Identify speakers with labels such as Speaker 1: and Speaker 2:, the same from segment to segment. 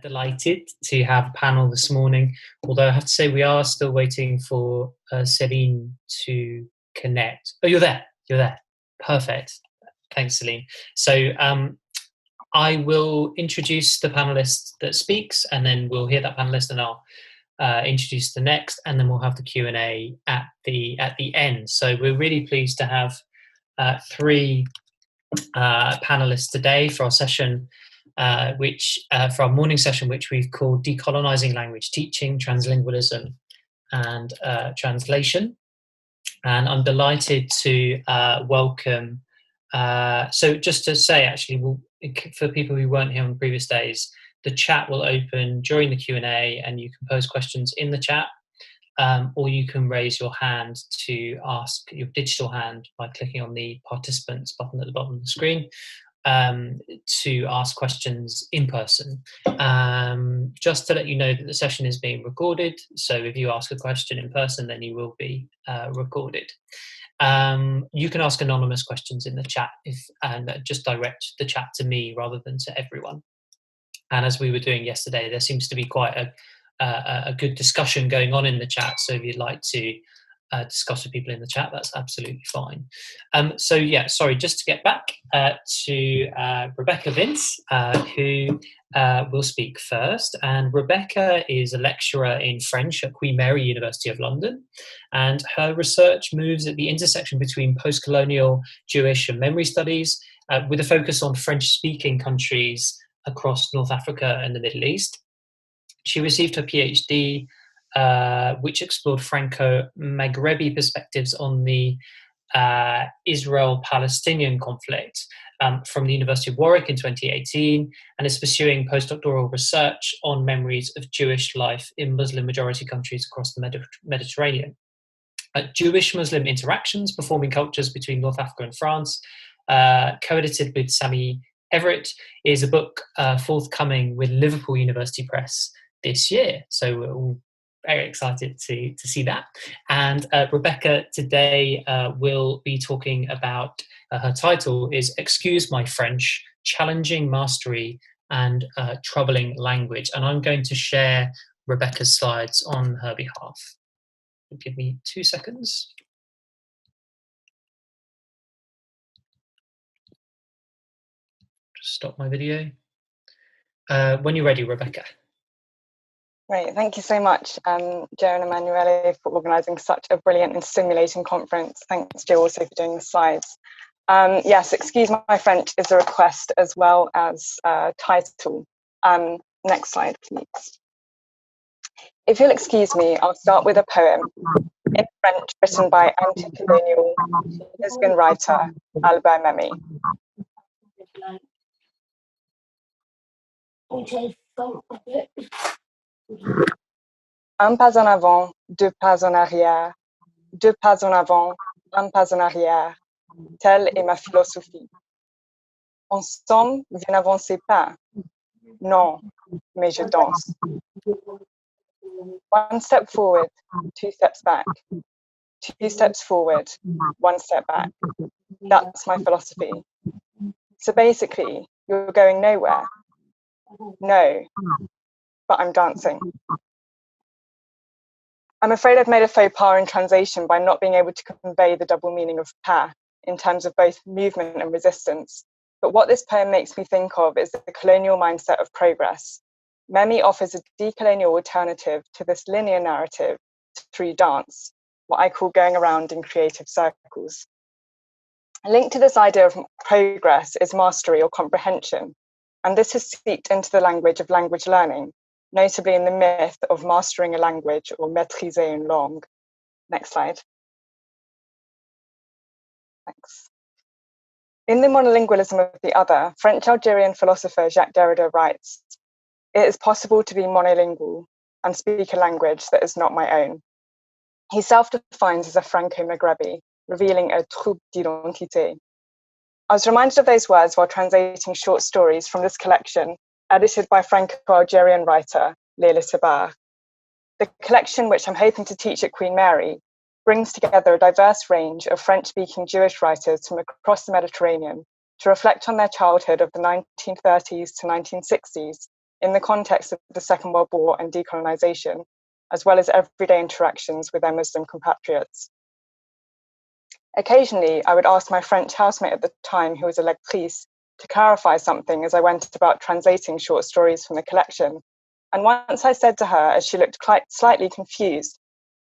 Speaker 1: Delighted to have a panel this morning, although I have to say we are still waiting for Celine to connect. Oh, you're there. Perfect. Thanks, Celine. So I will introduce the panelist that speaks, and then we'll hear that panelist, and I'll introduce the next, and then we'll have the Q&A at the end. So we're really pleased to have three panelists today for our session, for our morning session, which we've called Decolonising Language Teaching, Translingualism and Translation. And I'm delighted to welcome, so just to say, actually, for people who weren't here on previous days, the chat will open during the Q&A and you can pose questions in the chat, or you can raise your hand to ask, your digital hand, by clicking on the participants button at the bottom of the screen, to ask questions in person. Just to let you know that the session is being recorded, so if you ask a question in person, then you will be recorded. You can ask anonymous questions in the chat and just direct the chat to me rather than to everyone. And as we were doing yesterday, there seems to be quite a good discussion going on in the chat, so if you'd like to discuss with people in the chat, that's absolutely fine. So yeah, sorry, just to get back to Rebekah Vince, who will speak first. And Rebekah is a lecturer in French at Queen Mary University of London, and her research moves at the intersection between post-colonial Jewish and memory studies, with a focus on French-speaking countries across North Africa and the Middle East. She received her PhD, which explored Franco-Maghrebi perspectives on the Israel-Palestinian conflict, from the University of Warwick in 2018, and is pursuing postdoctoral research on memories of Jewish life in Muslim-majority countries across the Mediterranean. Jewish-Muslim interactions, performing cultures between North Africa and France, co-edited with Sami Everett, is a book forthcoming with Liverpool University Press this year. So we're all very excited to see that. And Rebekah today will be talking about, her title is Excuse My French, Challenging Mastery and Troubling Language. And I'm going to share Rebekah's slides on her behalf. Give me 2 seconds. Just stop my video. When you're ready, Rebekah.
Speaker 2: Great, thank you so much, Joe and Emanuele, for organising such a brilliant and stimulating conference. Thanks, Joe, also for doing the slides. Yes, Excuse My French is a request as well as a title. Next slide, please. If you'll excuse me, I'll start with a poem in French written by anti-colonial lesbian writer Albert Memmi. Un pas en avant, deux pas en arrière, deux pas en avant, un pas en arrière, telle est ma philosophie. En somme, vous n'avancez pas. Non, mais je danse. One step forward, 2 steps back. 2 steps forward, 1 step back. That's my philosophy. So basically, you're going nowhere. No, but I'm dancing. I'm afraid I've made a faux pas in translation by not being able to convey the double meaning of pas in terms of both movement and resistance. But what this poem makes me think of is the colonial mindset of progress. Memmi offers a decolonial alternative to this linear narrative through dance, what I call going around in creative circles. Linked to this idea of progress is mastery or comprehension, and this has seeped into the language of language learning, notably in the myth of mastering a language or maîtriser une langue. Next slide. Thanks. In The Monolingualism of the Other, French-Algerian philosopher Jacques Derrida writes, "It is possible to be monolingual and speak a language that is not my own." He self-defines as a Franco-Maghrebi, revealing a trouble d'identité. I was reminded of those words while translating short stories from this collection, edited by Franco-Algerian writer Léla Tabar. The collection, which I'm hoping to teach at Queen Mary, brings together a diverse range of French-speaking Jewish writers from across the Mediterranean to reflect on their childhood of the 1930s to 1960s in the context of the Second World War and decolonisation, as well as everyday interactions with their Muslim compatriots. Occasionally, I would ask my French housemate at the time, who was a lectrice, to clarify something as I went about translating short stories from the collection. And once I said to her, as she looked slightly confused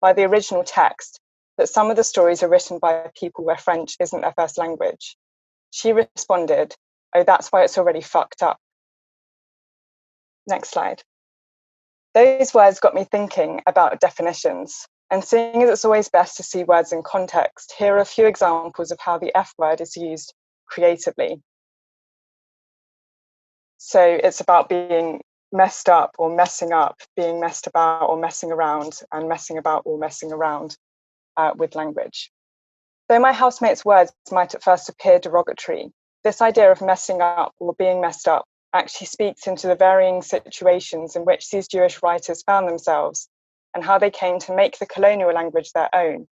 Speaker 2: by the original text, that some of the stories are written by people where French isn't their first language, she responded, "Oh, that's why it's already fucked up." Next slide. Those words got me thinking about definitions. And seeing as it's always best to see words in context, here are a few examples of how the F word is used creatively. So it's about being messed up or messing up, being messed about or messing around, and messing about or messing around with language. Though my housemate's words might at first appear derogatory, this idea of messing up or being messed up actually speaks into the varying situations in which these Jewish writers found themselves and how they came to make the colonial language their own,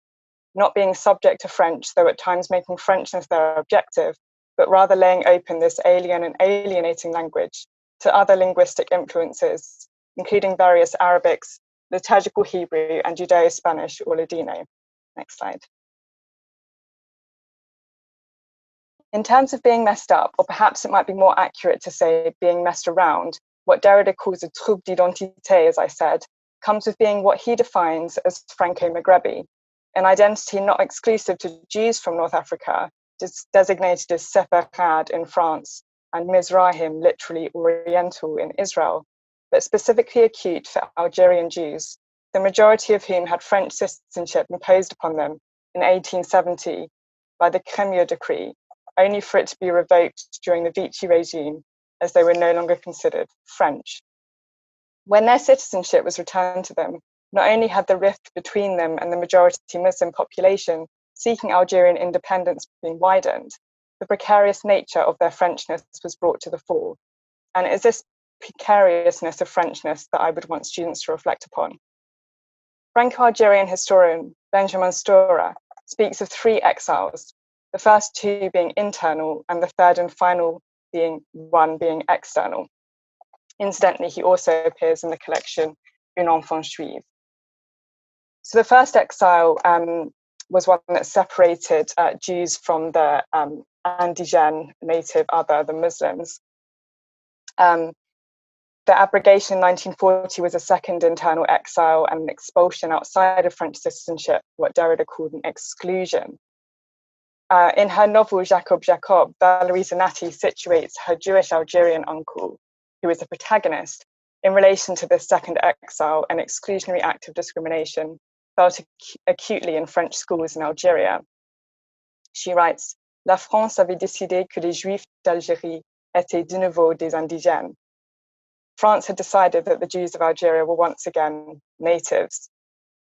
Speaker 2: not being subject to French, though at times making Frenchness their objective, but rather laying open this alien and alienating language to other linguistic influences, including various Arabics, liturgical Hebrew, and Judeo-Spanish or Ladino. Next slide. In terms of being messed up, or perhaps it might be more accurate to say being messed around, what Derrida calls a trouble d'identité, as I said, comes with being what he defines as Franco-Maghrebi, an identity not exclusive to Jews from North Africa, designated as Sepharad in France and Mizrahim, literally Oriental, in Israel, but specifically acute for Algerian Jews, the majority of whom had French citizenship imposed upon them in 1870 by the Crémieux Decree, only for it to be revoked during the Vichy regime, as they were no longer considered French. When their citizenship was returned to them, not only had the rift between them and the majority Muslim population seeking Algerian independence been widened, the precarious nature of their Frenchness was brought to the fore. And it is this precariousness of Frenchness that I would want students to reflect upon. Franco-Algerian historian Benjamin Stora speaks of 3 exiles, the first 2 being internal and the third and final one being external. Incidentally, he also appears in the collection Un enfant juif. So the first exile was one that separated Jews from the indigene, native other, the Muslims. The abrogation in 1940 was a second internal exile and an expulsion outside of French citizenship, what Derrida called an exclusion. In her novel Jacob, Valérie Zanatti situates her Jewish Algerian uncle, who is the protagonist, in relation to this second exile and exclusionary act of discrimination felt acutely in French schools in Algeria. She writes, "La France avait décidé que les Juifs d'Algérie étaient de nouveau des indigènes." France had decided that the Jews of Algeria were once again natives.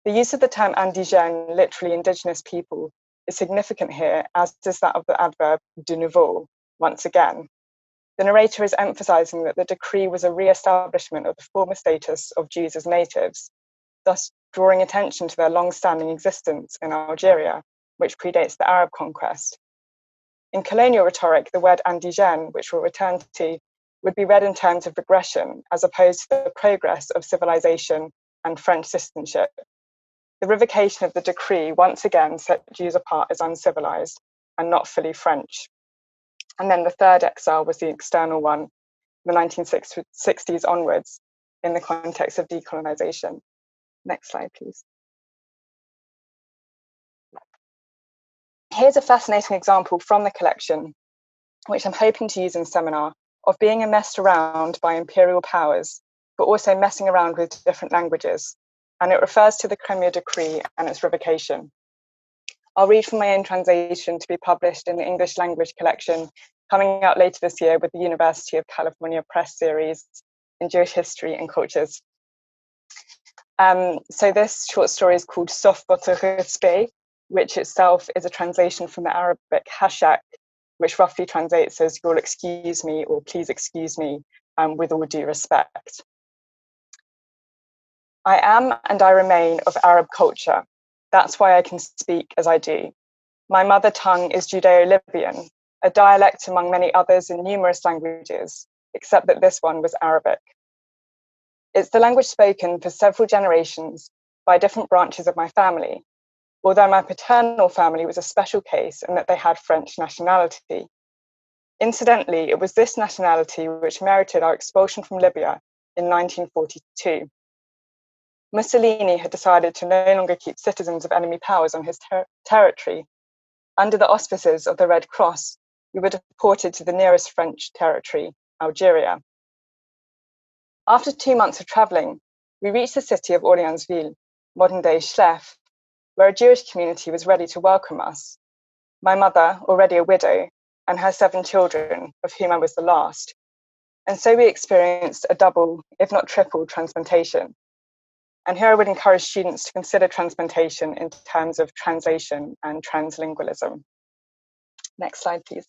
Speaker 2: The use of the term indigène, literally indigenous people, is significant here, as is that of the adverb de nouveau, once again. The narrator is emphasizing that the decree was a re-establishment of the former status of Jews as natives, thus drawing attention to their long-standing existence in Algeria, which predates the Arab conquest. In colonial rhetoric, the word indigène, which we'll return to, would be read in terms of regression, as opposed to the progress of civilization and French citizenship. The revocation of the decree once again set Jews apart as uncivilized and not fully French. And then the third exile was the external one, the 1960s onwards, in the context of decolonization. Next slide, please. Here's a fascinating example from the collection, which I'm hoping to use in seminar, of being messed around by imperial powers, but also messing around with different languages. And it refers to the Crémieux Decree and its revocation. I'll read from my own translation to be published in the English language collection coming out later this year with the University of California Press series in Jewish history and cultures. So this short story is called Sauf votre respect, which itself is a translation from the Arabic hashak, which roughly translates as "you'll excuse me" or "please excuse me," with all due respect. I am and I remain of Arab culture. That's why I can speak as I do. My mother tongue is Judeo-Libyan, a dialect among many others in numerous languages, except that this one was Arabic. It's the language spoken for several generations by different branches of my family, although my paternal family was a special case in that they had French nationality. Incidentally, it was this nationality which merited our expulsion from Libya in 1942. Mussolini had decided to no longer keep citizens of enemy powers on his territory. Under the auspices of the Red Cross, we were deported to the nearest French territory, Algeria. After 2 months of travelling, we reached the city of Orleansville, modern-day Schleff, where a Jewish community was ready to welcome us. My mother, already a widow, and her 7 children, of whom I was the last. And so we experienced a double, if not triple, transplantation. And here I would encourage students to consider transplantation in terms of translation and translingualism. Next slide, please.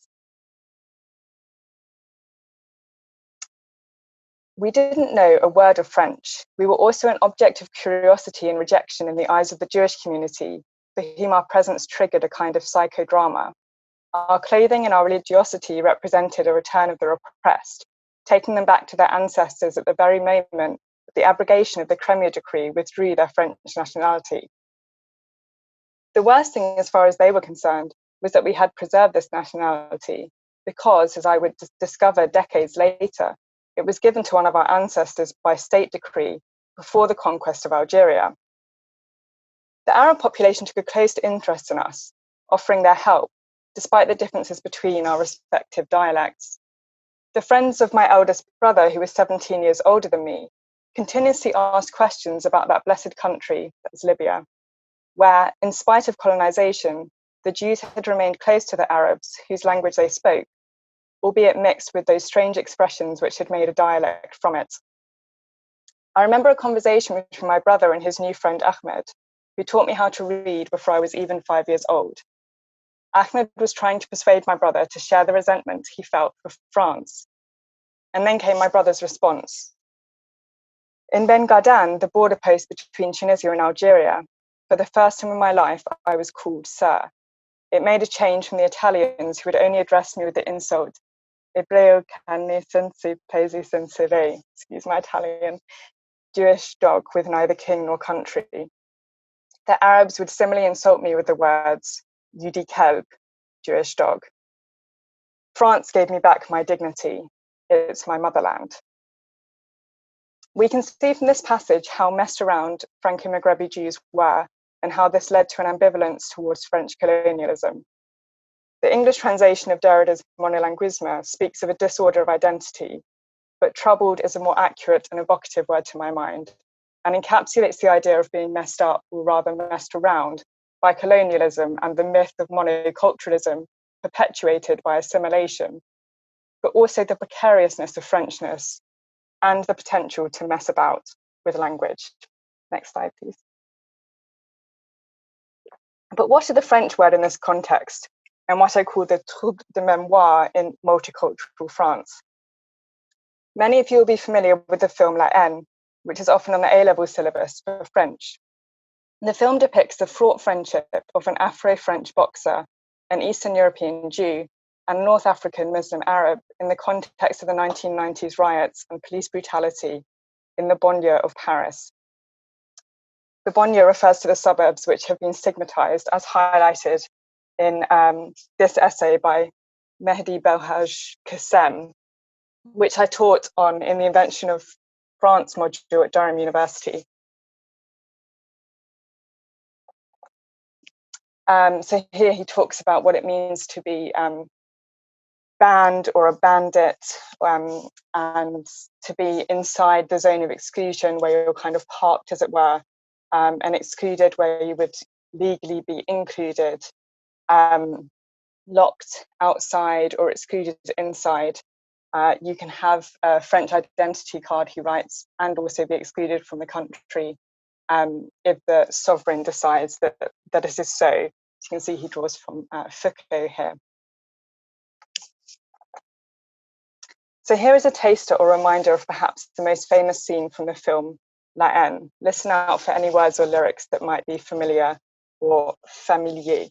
Speaker 2: We didn't know a word of French. We were also an object of curiosity and rejection in the eyes of the Jewish community, for whom our presence triggered a kind of psychodrama. Our clothing and our religiosity represented a return of the repressed, taking them back to their ancestors at the very moment that the abrogation of the Crémieux Decree withdrew their French nationality. The worst thing, as far as they were concerned, was that we had preserved this nationality because, as I would discover decades later, it was given to one of our ancestors by state decree before the conquest of Algeria. The Arab population took a close interest in us, offering their help, despite the differences between our respective dialects. The friends of my eldest brother, who was 17 years older than me, continuously asked questions about that blessed country, that's Libya, where, in spite of colonization, the Jews had remained close to the Arabs, whose language they spoke, albeit mixed with those strange expressions which had made a dialect from it. I remember a conversation between my brother and his new friend Ahmed, who taught me how to read before I was even 5 years old. Ahmed was trying to persuade my brother to share the resentment he felt for France. And then came my brother's response. In Ben Gardan, the border post between Tunisia and Algeria, for the first time in my life, I was called sir. It made a change from the Italians who would only address me with the insult, Ebreo canne senza paesi senza re, excuse my Italian, Jewish dog with neither king nor country. The Arabs would similarly insult me with the words, Yudi kelb, Jewish dog. France gave me back my dignity. It's my motherland. We can see from this passage how messed around Franco-Maghrebi Jews were and how this led to an ambivalence towards French colonialism. The English translation of Derrida's monolinguisme speaks of a disorder of identity, but troubled is a more accurate and evocative word to my mind, and encapsulates the idea of being messed up, or rather messed around, by colonialism and the myth of monoculturalism perpetuated by assimilation, but also the precariousness of Frenchness and the potential to mess about with language. Next slide, please. But what are the French word in this context, and what I call the trouble de mémoire in multicultural France? Many of you will be familiar with the film La Haine, which is often on the A-level syllabus for French. The film depicts the fraught friendship of an Afro-French boxer, an Eastern European Jew, and a North African Muslim Arab in the context of the 1990s riots and police brutality in the banlieue of Paris. The banlieue refers to the suburbs which have been stigmatized, as highlighted in this essay by Mehdi Belhaj Kassem, which I taught on in the Invention of France module at Durham University. So here he talks about what it means to be banned or a bandit, and to be inside the zone of exclusion where you're kind of parked, as it were, and excluded where you would legally be included, locked outside or excluded inside. You can have a French identity card, he writes, and also be excluded from the country if the sovereign decides that it is so. As you can see, he draws from Foucault here. So here is a taster or reminder of perhaps the most famous scene from the film La Haine. Listen out for any words or lyrics that might be familiar or familier.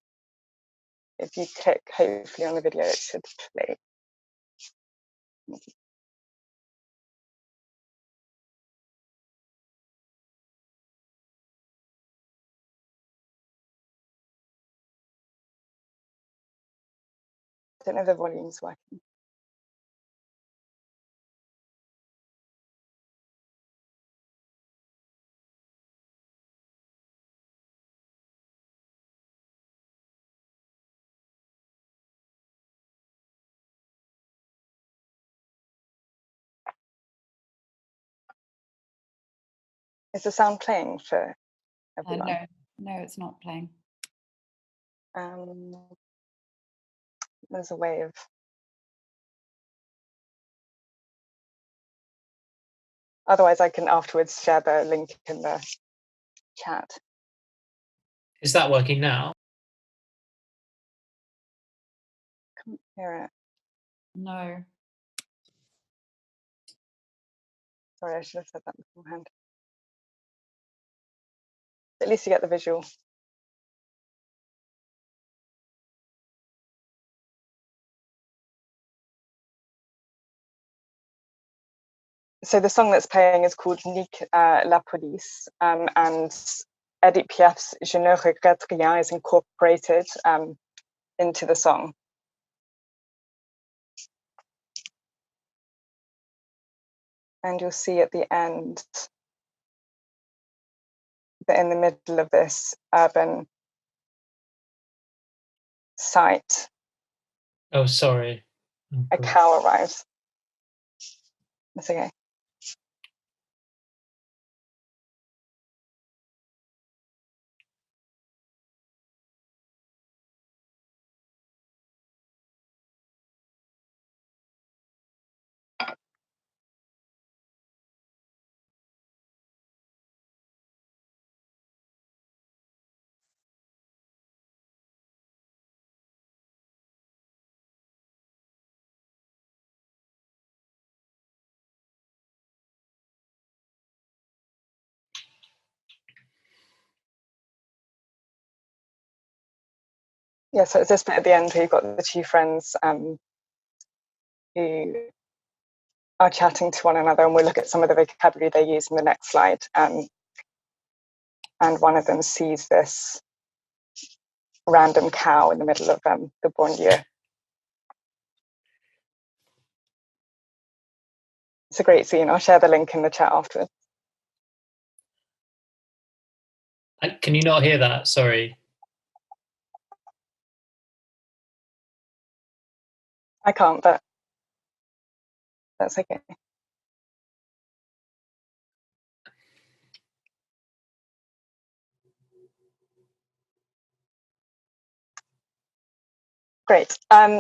Speaker 2: If you click, hopefully, on the video, it should play. don't know if the volume's working. Is the sound playing for everyone?
Speaker 3: No, it's not playing.
Speaker 2: There's a way of. Otherwise, I can afterwards share the link in the chat.
Speaker 1: Is that working now?
Speaker 2: Can't hear it.
Speaker 3: No.
Speaker 2: Sorry, I should have said that beforehand. At least you get the visual. So the song that's playing is called Nique la Police, and Edith Piaf's Je ne regrette rien is incorporated into the song. And you'll see at the end that in the middle of this urban site,
Speaker 1: Oh, sorry.
Speaker 2: a cow arrives. That's okay. Yeah, so it's this bit at the end where you've got the two friends who are chatting to one another, and we'll look at some of the vocabulary they use in the next slide. And one of them sees this random cow in the middle of the banlieue. It's a great scene. I'll share the link in the chat afterwards.
Speaker 1: Can you not hear that? Sorry.
Speaker 2: I can't, but that's okay. Great.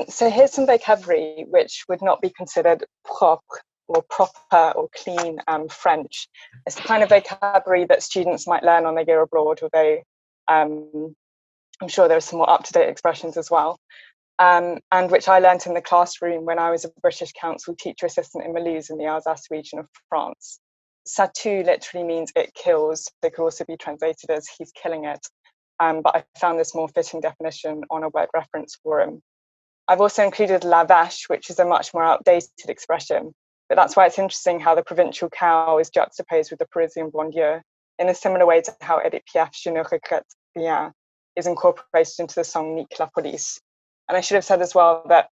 Speaker 2: So here's some vocabulary which would not be considered propre or proper or clean French. It's the kind of vocabulary that students might learn on their year abroad, although I'm sure there are some more up-to-date expressions as well, and which I learnt in the classroom when I was a British Council teacher assistant in Mulhouse in the Alsace region of France. Ça tue literally means it kills. It could also be translated as he's killing it. But I found this more fitting definition on a word reference forum. I've also included la vache, which is a much more outdated expression, but that's why it's interesting how the provincial cow is juxtaposed with the Parisian banlieue in a similar way to how Edith Piaf's Je ne regrette rien is incorporated into the song Nique la Police. And I should have said as well that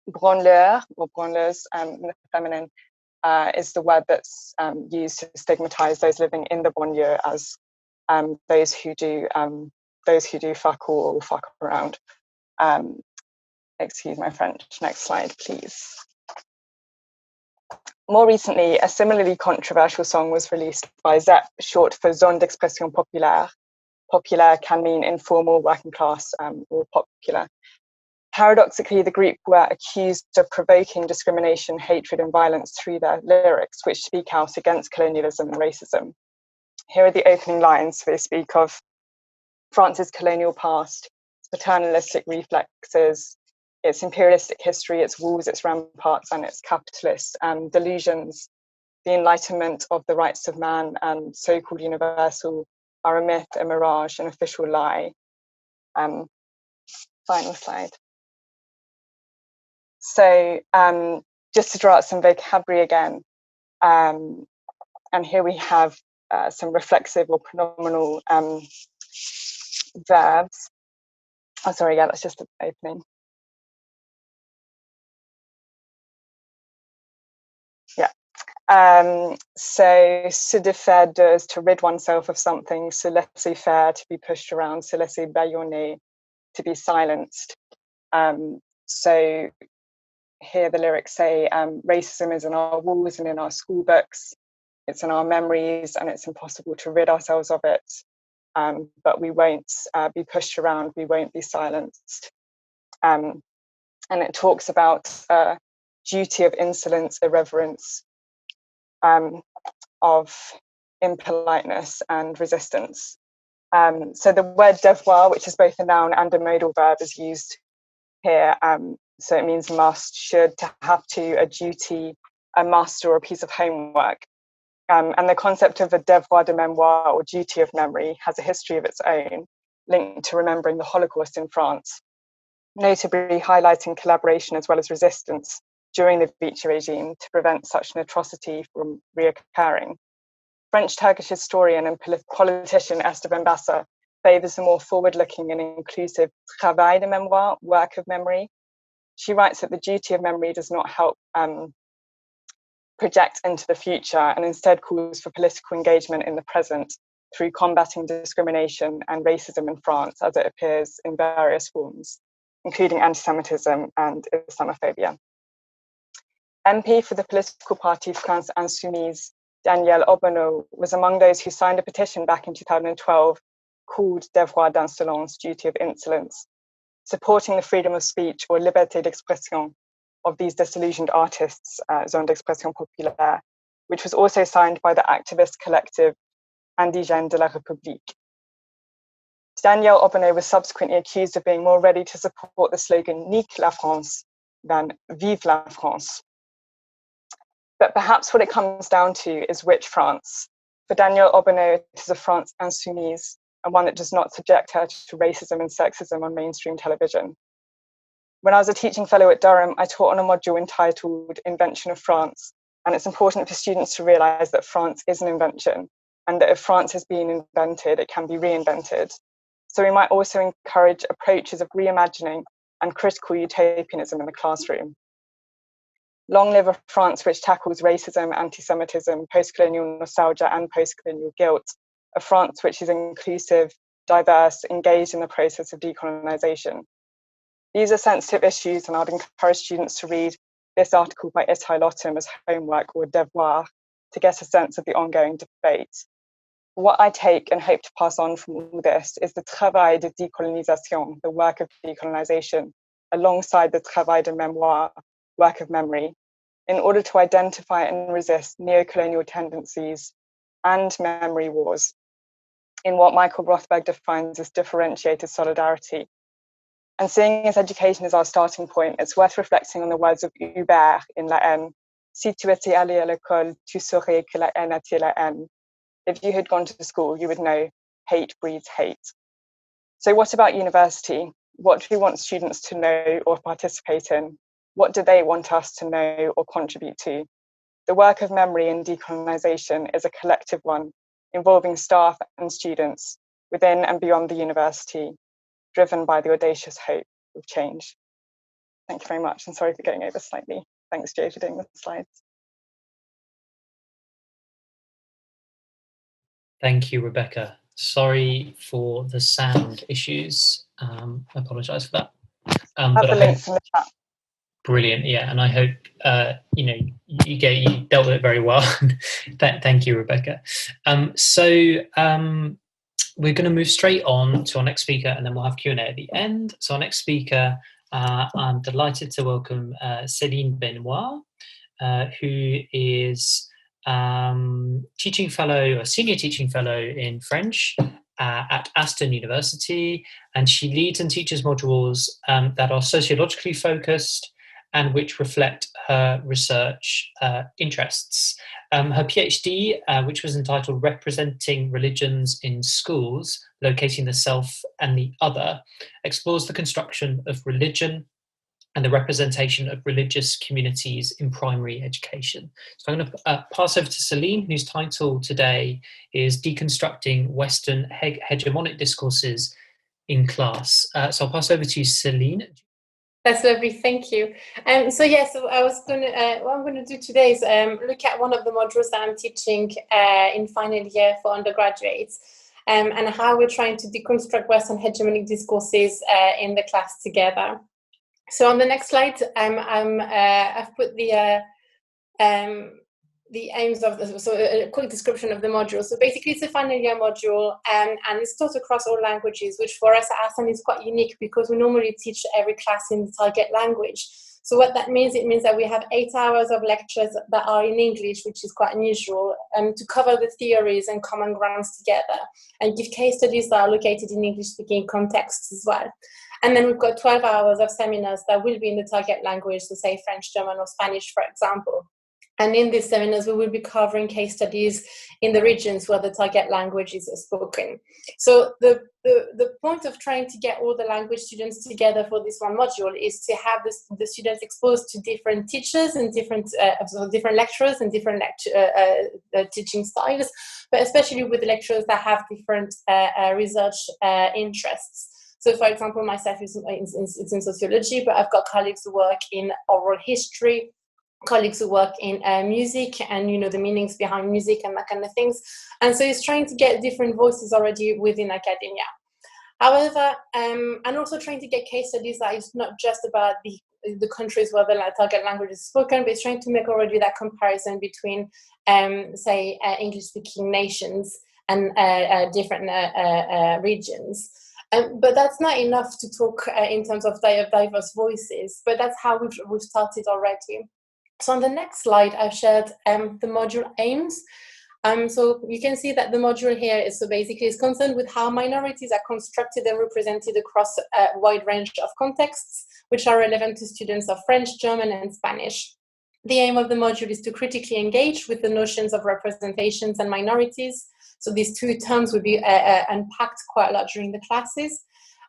Speaker 2: branleur or branleuse in the feminine is the word that's used to stigmatize those living in the banlieue as those who do fuck all or fuck around. Excuse my French. Next slide, please. More recently, a similarly controversial song was released by ZEP, short for Zone d'Expression Populaire. Populaire can mean informal, working class, or popular. Paradoxically, the group were accused of provoking discrimination, hatred, and violence through their lyrics, which speak out against colonialism and racism. Here are the opening lines. They speak of France's colonial past, its paternalistic reflexes, its imperialistic history, its walls, its ramparts, and its capitalist delusions. The enlightenment of the rights of man and so-called universal are a myth, a mirage, an official lie. Final slide. So just to draw out some vocabulary again, and here we have some reflexive or pronominal verbs. Oh, sorry, yeah, that's just the opening. So se défaire de is to rid oneself of something, se laisser faire to be pushed around, se laisser bâillonner to be silenced. So here the lyrics say racism is in our walls and in our school books, it's in our memories, and it's impossible to rid ourselves of it. But we won't be pushed around, we won't be silenced. And it talks about duty of insolence, irreverence, of impoliteness and resistance. So the word devoir, which is both a noun and a modal verb, is used here. So it means must, should, to have to, a duty, a must, or a piece of homework. And the concept of a devoir de mémoire, or duty of memory, has a history of its own, linked to remembering the Holocaust in France, notably highlighting collaboration as well as resistance during the Vichy regime to prevent such an atrocity from reoccurring. French-Turkish historian and politician Esther Benbassa favours the more forward-looking and inclusive travail de mémoire, work of memory. She writes that the duty of memory does not help project into the future, and instead calls for political engagement in the present through combating discrimination and racism in France as it appears in various forms, including anti-Semitism and Islamophobia. MP for the political party France Insoumise, Danielle Obono, was among those who signed a petition back in 2012 called Devoir d'insolence, duty of insolence, supporting the freedom of speech, or liberté d'expression, of these disillusioned artists, Zone d'Expression Populaire, which was also signed by the activist collective Indigènes de la République. Danielle Obono was subsequently accused of being more ready to support the slogan Nique la France than Vive la France. But perhaps what it comes down to is which France. For Danielle Obono, it is a France insoumise, and one that does not subject her to racism and sexism on mainstream television. When I was a teaching fellow at Durham, I taught on a module entitled Invention of France, and it's important for students to realise that France is an invention, and that if France has been invented, it can be reinvented. So we might also encourage approaches of reimagining and critical utopianism in the classroom. Long live a France which tackles racism, anti-Semitism, post-colonial nostalgia and post-colonial guilt, a France which is inclusive, diverse, engaged in the process of decolonisation. These are sensitive issues, and I'd encourage students to read this article by Itai Lottam as homework, or devoir, to get a sense of the ongoing debate. What I take and hope to pass on from all this is the travail de décolonisation, the work of decolonisation, alongside the travail de mémoire, work of memory, in order to identify and resist neo-colonial tendencies and memory wars in what Michael Rothberg defines as differentiated solidarity. And seeing as education is our starting point, it's worth reflecting on the words of Hubert in La Haine. Si tu étais allé à l'école, tu saurais que la haine attire la haine. If you had gone to school, you would know hate breeds hate. So what about university? What do we want students to know or participate in? What do they want us to know or contribute to? The work of memory and decolonisation is a collective one, involving staff and students within and beyond the university, driven by the audacious hope of change. Thank you very much, and sorry for going over slightly. Thanks, Joe, for doing the slides.
Speaker 1: Thank you, Rebekah. Sorry for the sound issues. I apologise for that. But I hope,
Speaker 2: in the chat.
Speaker 1: Brilliant, yeah, and I hope you dealt with it very well. Thank you, Rebekah. We're going to move straight on to our next speaker, and then we'll have Q&A at the end. So our next speaker, I'm delighted to welcome Celine Benoit, who is teaching fellow, a senior teaching fellow in French at Aston University, and she leads and teaches modules that are sociologically focused and which reflect her research interests. Her PhD, which was entitled Representing Religions in Schools, Locating the Self and the Other, explores the construction of religion and the representation of religious communities in primary education. So I'm going to pass over to Celine, whose title today is Deconstructing Western Hegemonic Discourses in Class. So I'll pass over to you, Celine.
Speaker 4: That's lovely, thank you. So I was going to, what I'm going to do today is look at one of the modules that I'm teaching in final year for undergraduates, and how we're trying to deconstruct Western hegemonic discourses in the class together. So on the next slide, I've put the aims of so a quick description of the module. So basically it's a final year module, and it's taught across all languages, which for us at Aston is quite unique because we normally teach every class in the target language. So what that means, it means that we have 8 hours of lectures that are in English, which is quite unusual, to cover the theories and common grounds together, and give case studies that are located in English-speaking contexts as well. And then we've got 12 hours of seminars that will be in the target language, so say French, German, or Spanish, for example. And in these seminars, we will be covering case studies in the regions where the target languages are spoken. So the point of trying to get all the language students together for this one module is to have the students exposed to different teachers and different lecturers and different teaching styles, but especially with lecturers that have different research interests. So, for example, myself it's in sociology, but I've got colleagues who work in oral history, colleagues who work in music and the meanings behind music and that kind of things. And so it's trying to get different voices already within academia. However, and also trying to get case studies that is not just about the countries where the target language is spoken, but it's trying to make already that comparison between, say, English-speaking nations and different regions. But that's not enough to talk in terms of diverse voices, but that's how we've started already. So on the next slide, I've shared the module aims. So you can see that the module here is concerned with how minorities are constructed and represented across a wide range of contexts, which are relevant to students of French, German, and Spanish. The aim of the module is to critically engage with the notions of representations and minorities. So these two terms will be unpacked quite a lot during the classes,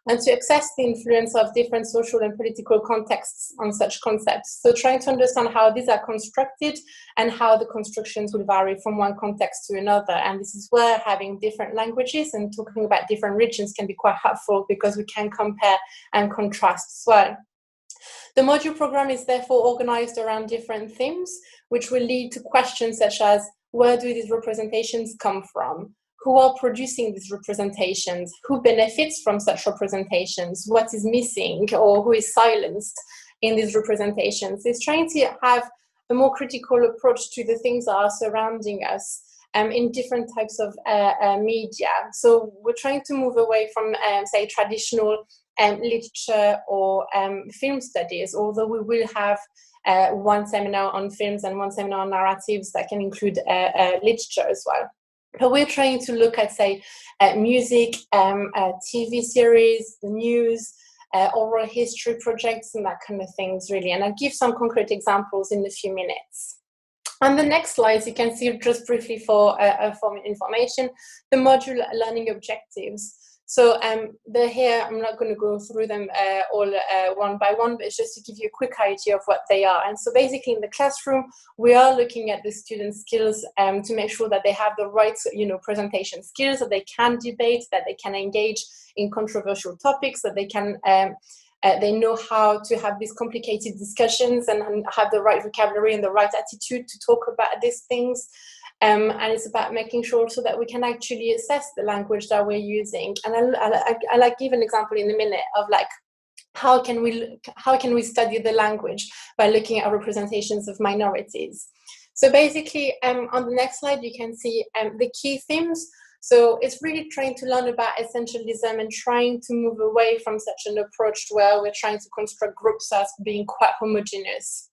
Speaker 4: and to assess the influence of different social and political contexts on such concepts. So trying to understand how these are constructed and how the constructions will vary from one context to another. And this is where having different languages and talking about different regions can be quite helpful, because we can compare and contrast as well. The module program is therefore organized around different themes, which will lead to questions such as, where do these representations come from? Who are producing these representations? Who benefits from such representations? What is missing or who is silenced in these representations? It's trying to have a more critical approach to the things that are surrounding us in different types of media. So we're trying to move away from, say, traditional literature or film studies, although we will have one seminar on films and one seminar on narratives that can include literature as well. But we're trying to look at, say, music, TV series, the news, oral history projects, and that kind of things, really. And I'll give some concrete examples in a few minutes. On the next slides, you can see just briefly for information, the module learning objectives. So they're here. I'm not going to go through them all one by one, but it's just to give you a quick idea of what they are. And so basically in the classroom, we are looking at the students' skills to make sure that they have the right, presentation skills, that they can debate, that they can engage in controversial topics, that they can they know how to have these complicated discussions and have the right vocabulary and the right attitude to talk about these things. And it's about making sure so that we can actually assess the language that we're using. And I'll give an example in a minute of like, how can we study the language by looking at representations of minorities. So basically, on the next slide, you can see the key themes. So it's really trying to learn about essentialism and trying to move away from such an approach where we're trying to construct groups as being quite homogeneous.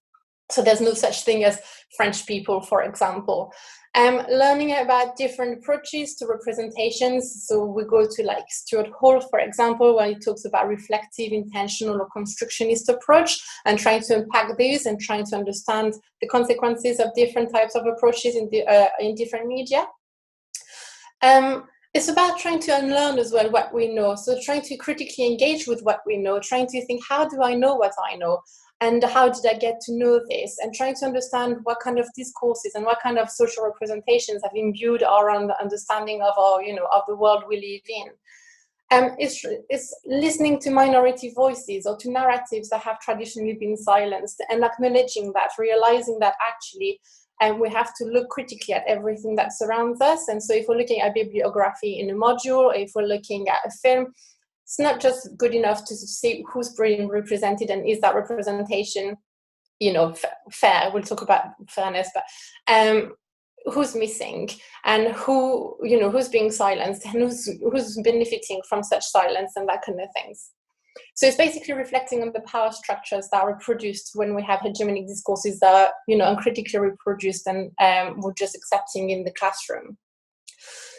Speaker 4: So there's no such thing as French people, for example. Learning about different approaches to representations. So we go to like Stuart Hall, for example, where he talks about reflective, intentional, or constructionist approach, and trying to unpack these and trying to understand the consequences of different types of approaches in different media. It's about trying to unlearn as well what we know. So trying to critically engage with what we know, trying to think, how do I know what I know? And how did I get to know this? And trying to understand what kind of discourses and what kind of social representations have imbued our understanding of our, of the world we live in. is listening to minority voices or to narratives that have traditionally been silenced, and acknowledging that, realizing that actually we have to look critically at everything that surrounds us. And so if we're looking at bibliography in a module, or if we're looking at a film, it's not just good enough to see who's being represented and is that representation, you know, fair. We'll talk about fairness, but who's missing, and who, you know, who's being silenced, and who's benefiting from such silence, and that kind of things. So it's basically reflecting on the power structures that are reproduced when we have hegemonic discourses that are, you know, uncritically reproduced and we're just accepting in the classroom.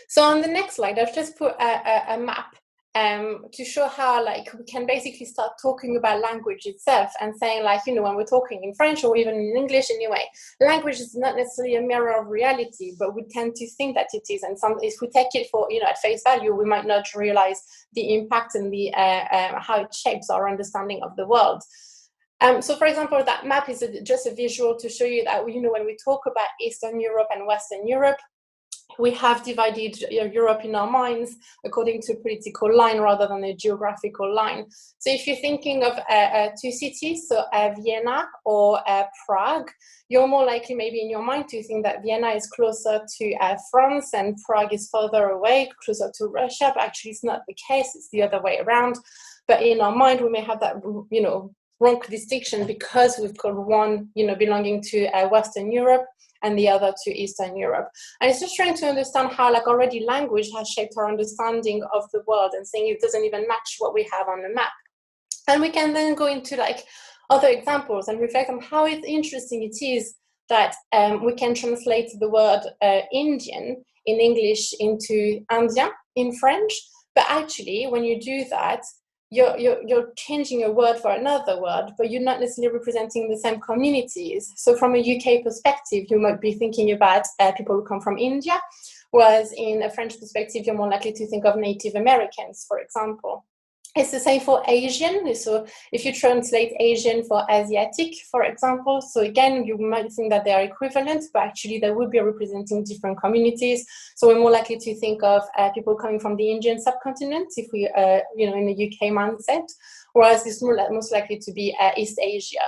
Speaker 4: So on the next slide, I've just put a map to show how, like, we can basically start talking about language itself and saying, like, you know, when we're talking in French or even in English anyway, language is not necessarily a mirror of reality, but we tend to think that it is. And if we take it for, you know, at face value, we might not realize the impact and the how it shapes our understanding of the world. So, for example, that map is just a visual to show you that, you know, when we talk about Eastern Europe and Western Europe, we have divided Europe in our minds according to a political line rather than a geographical line. So if you're thinking of two cities, so Vienna or Prague, you're more likely maybe in your mind to think that Vienna is closer to France and Prague is further away, closer to Russia, but actually it's not the case, it's the other way around. But in our mind, we may have that, you know, wrong distinction because we've got one, you know, belonging to Western Europe and the other to Eastern Europe. And it's just trying to understand how, like, already language has shaped our understanding of the world, and saying it doesn't even match what we have on the map. And we can then go into, like, other examples and reflect on how interesting it is that we can translate the word Indian in English into Indien in French. But actually, when you do that, you're changing a word for another word, but you're not necessarily representing the same communities. So from a UK perspective, you might be thinking about people who come from India, whereas in a French perspective, you're more likely to think of Native Americans, for example. It's the same for Asian. So if you translate Asian for Asiatic, for example, so again, you might think that they are equivalent, but actually they would be representing different communities. So we're more likely to think of people coming from the Indian subcontinent, if we, you know, in the UK mindset, whereas it's most likely to be East Asia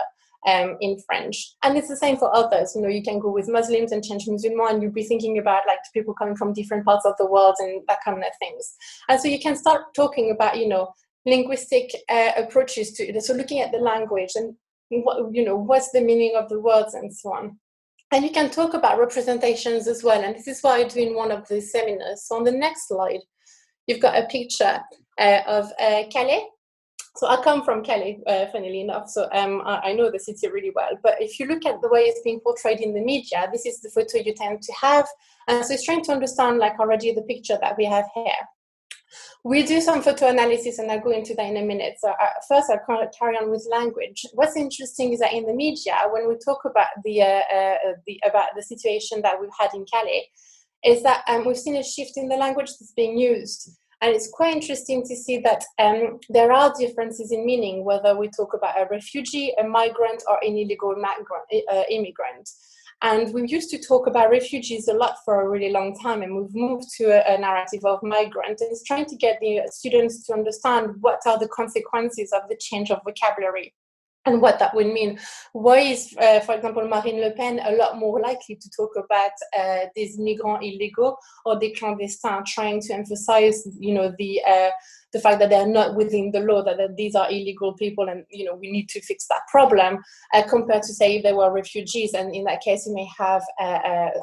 Speaker 4: in French. And it's the same for others. You know, you can go with Muslims and change Musulman, and you'll be thinking about, like, people coming from different parts of the world and that kind of things. And so you can start talking about, you know, linguistic approaches to it. So looking at the language and what, you know, what's the meaning of the words and so on. And you can talk about representations as well. And this is what I do in one of the seminars. So on the next slide, you've got a picture of Calais. So I come from Calais, funnily enough, so I know the city really well. But if you look at the way it's being portrayed in the media, this is the photo you tend to have. And so it's trying to understand, like, already the picture that we have here. We do some photo analysis, and I'll go into that in a minute. So first, I'll carry on with language. What's interesting is that in the media, when we talk about the situation that we've had in Calais, is that we've seen a shift in the language that's being used. And it's quite interesting to see that there are differences in meaning, whether we talk about a refugee, a migrant, or an illegal immigrant. And we used to talk about refugees a lot for a really long time, and we've moved to a narrative of migrant. And it's trying to get the students to understand what are the consequences of the change of vocabulary and what that would mean. Why is, for example, Marine Le Pen a lot more likely to talk about des migrants illégaux or des clandestins, trying to emphasize, you know, the fact that they're not within the law, that these are illegal people, and, you know, we need to fix that problem, compared to, say, if they were refugees, and in that case you may have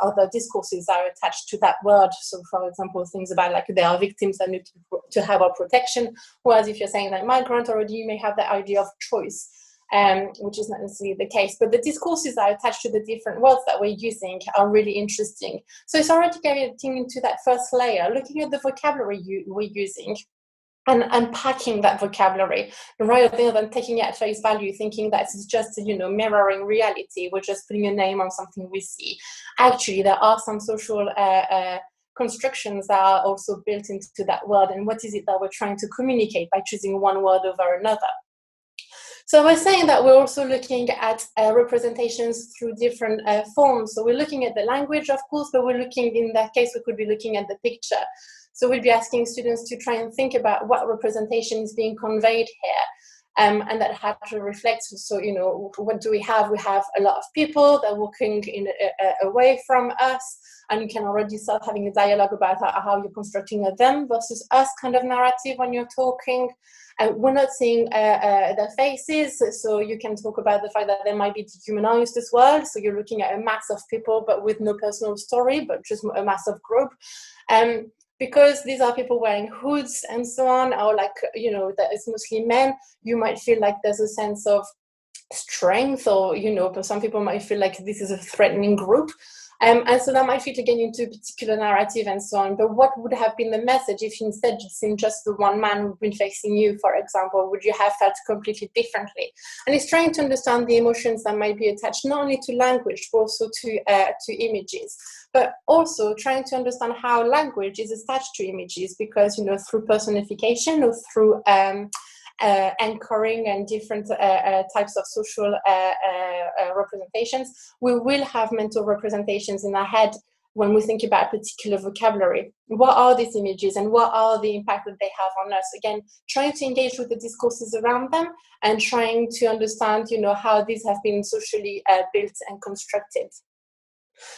Speaker 4: other discourses that are attached to that word. So, for example, things about, like, they are victims that need to have our protection, whereas if you're saying that migrant, already you may have the idea of choice. Which is not necessarily the case, but the discourses that are attached to the different words that we're using are really interesting. So it's already getting into that first layer, looking at the vocabulary we're using and unpacking that vocabulary, rather than taking it at face value, thinking that it's just, you know, mirroring reality. We're just putting a name on something we see. Actually, there are some social constructions that are also built into that word, and what is it that we're trying to communicate by choosing one word over another. So we're saying that we're also looking at representations through different forms. So we're looking at the language, of course, but we're looking, in that case, we could be looking at the picture. So we'll be asking students to try and think about what representation is being conveyed here. And that had to reflect, so, you know, what do we have? We have a lot of people that are walking away from us, and you can already start having a dialogue about how you're constructing a them versus us kind of narrative when you're talking. We're not seeing their faces, so you can talk about the fact that they might be dehumanized as well. So you're looking at a mass of people, but with no personal story, but just a massive group. Because these are people wearing hoods and so on, or like, you know, that it's mostly men, you might feel like there's a sense of strength, or, you know, but some people might feel like this is a threatening group. And so that might fit again into a particular narrative and so on. But what would have been the message if instead you'd seen just the one man who'd been facing you, for example? Would you have felt completely differently? And it's trying to understand the emotions that might be attached not only to language, but also to images. But also trying to understand how language is attached to images, because, you know, through personification or through anchoring and different types of social representations, we will have mental representations in our head when we think about a particular vocabulary. What are these images and what are the impact that they have on us? Again, trying to engage with the discourses around them and trying to understand, you know, how these have been socially built and constructed.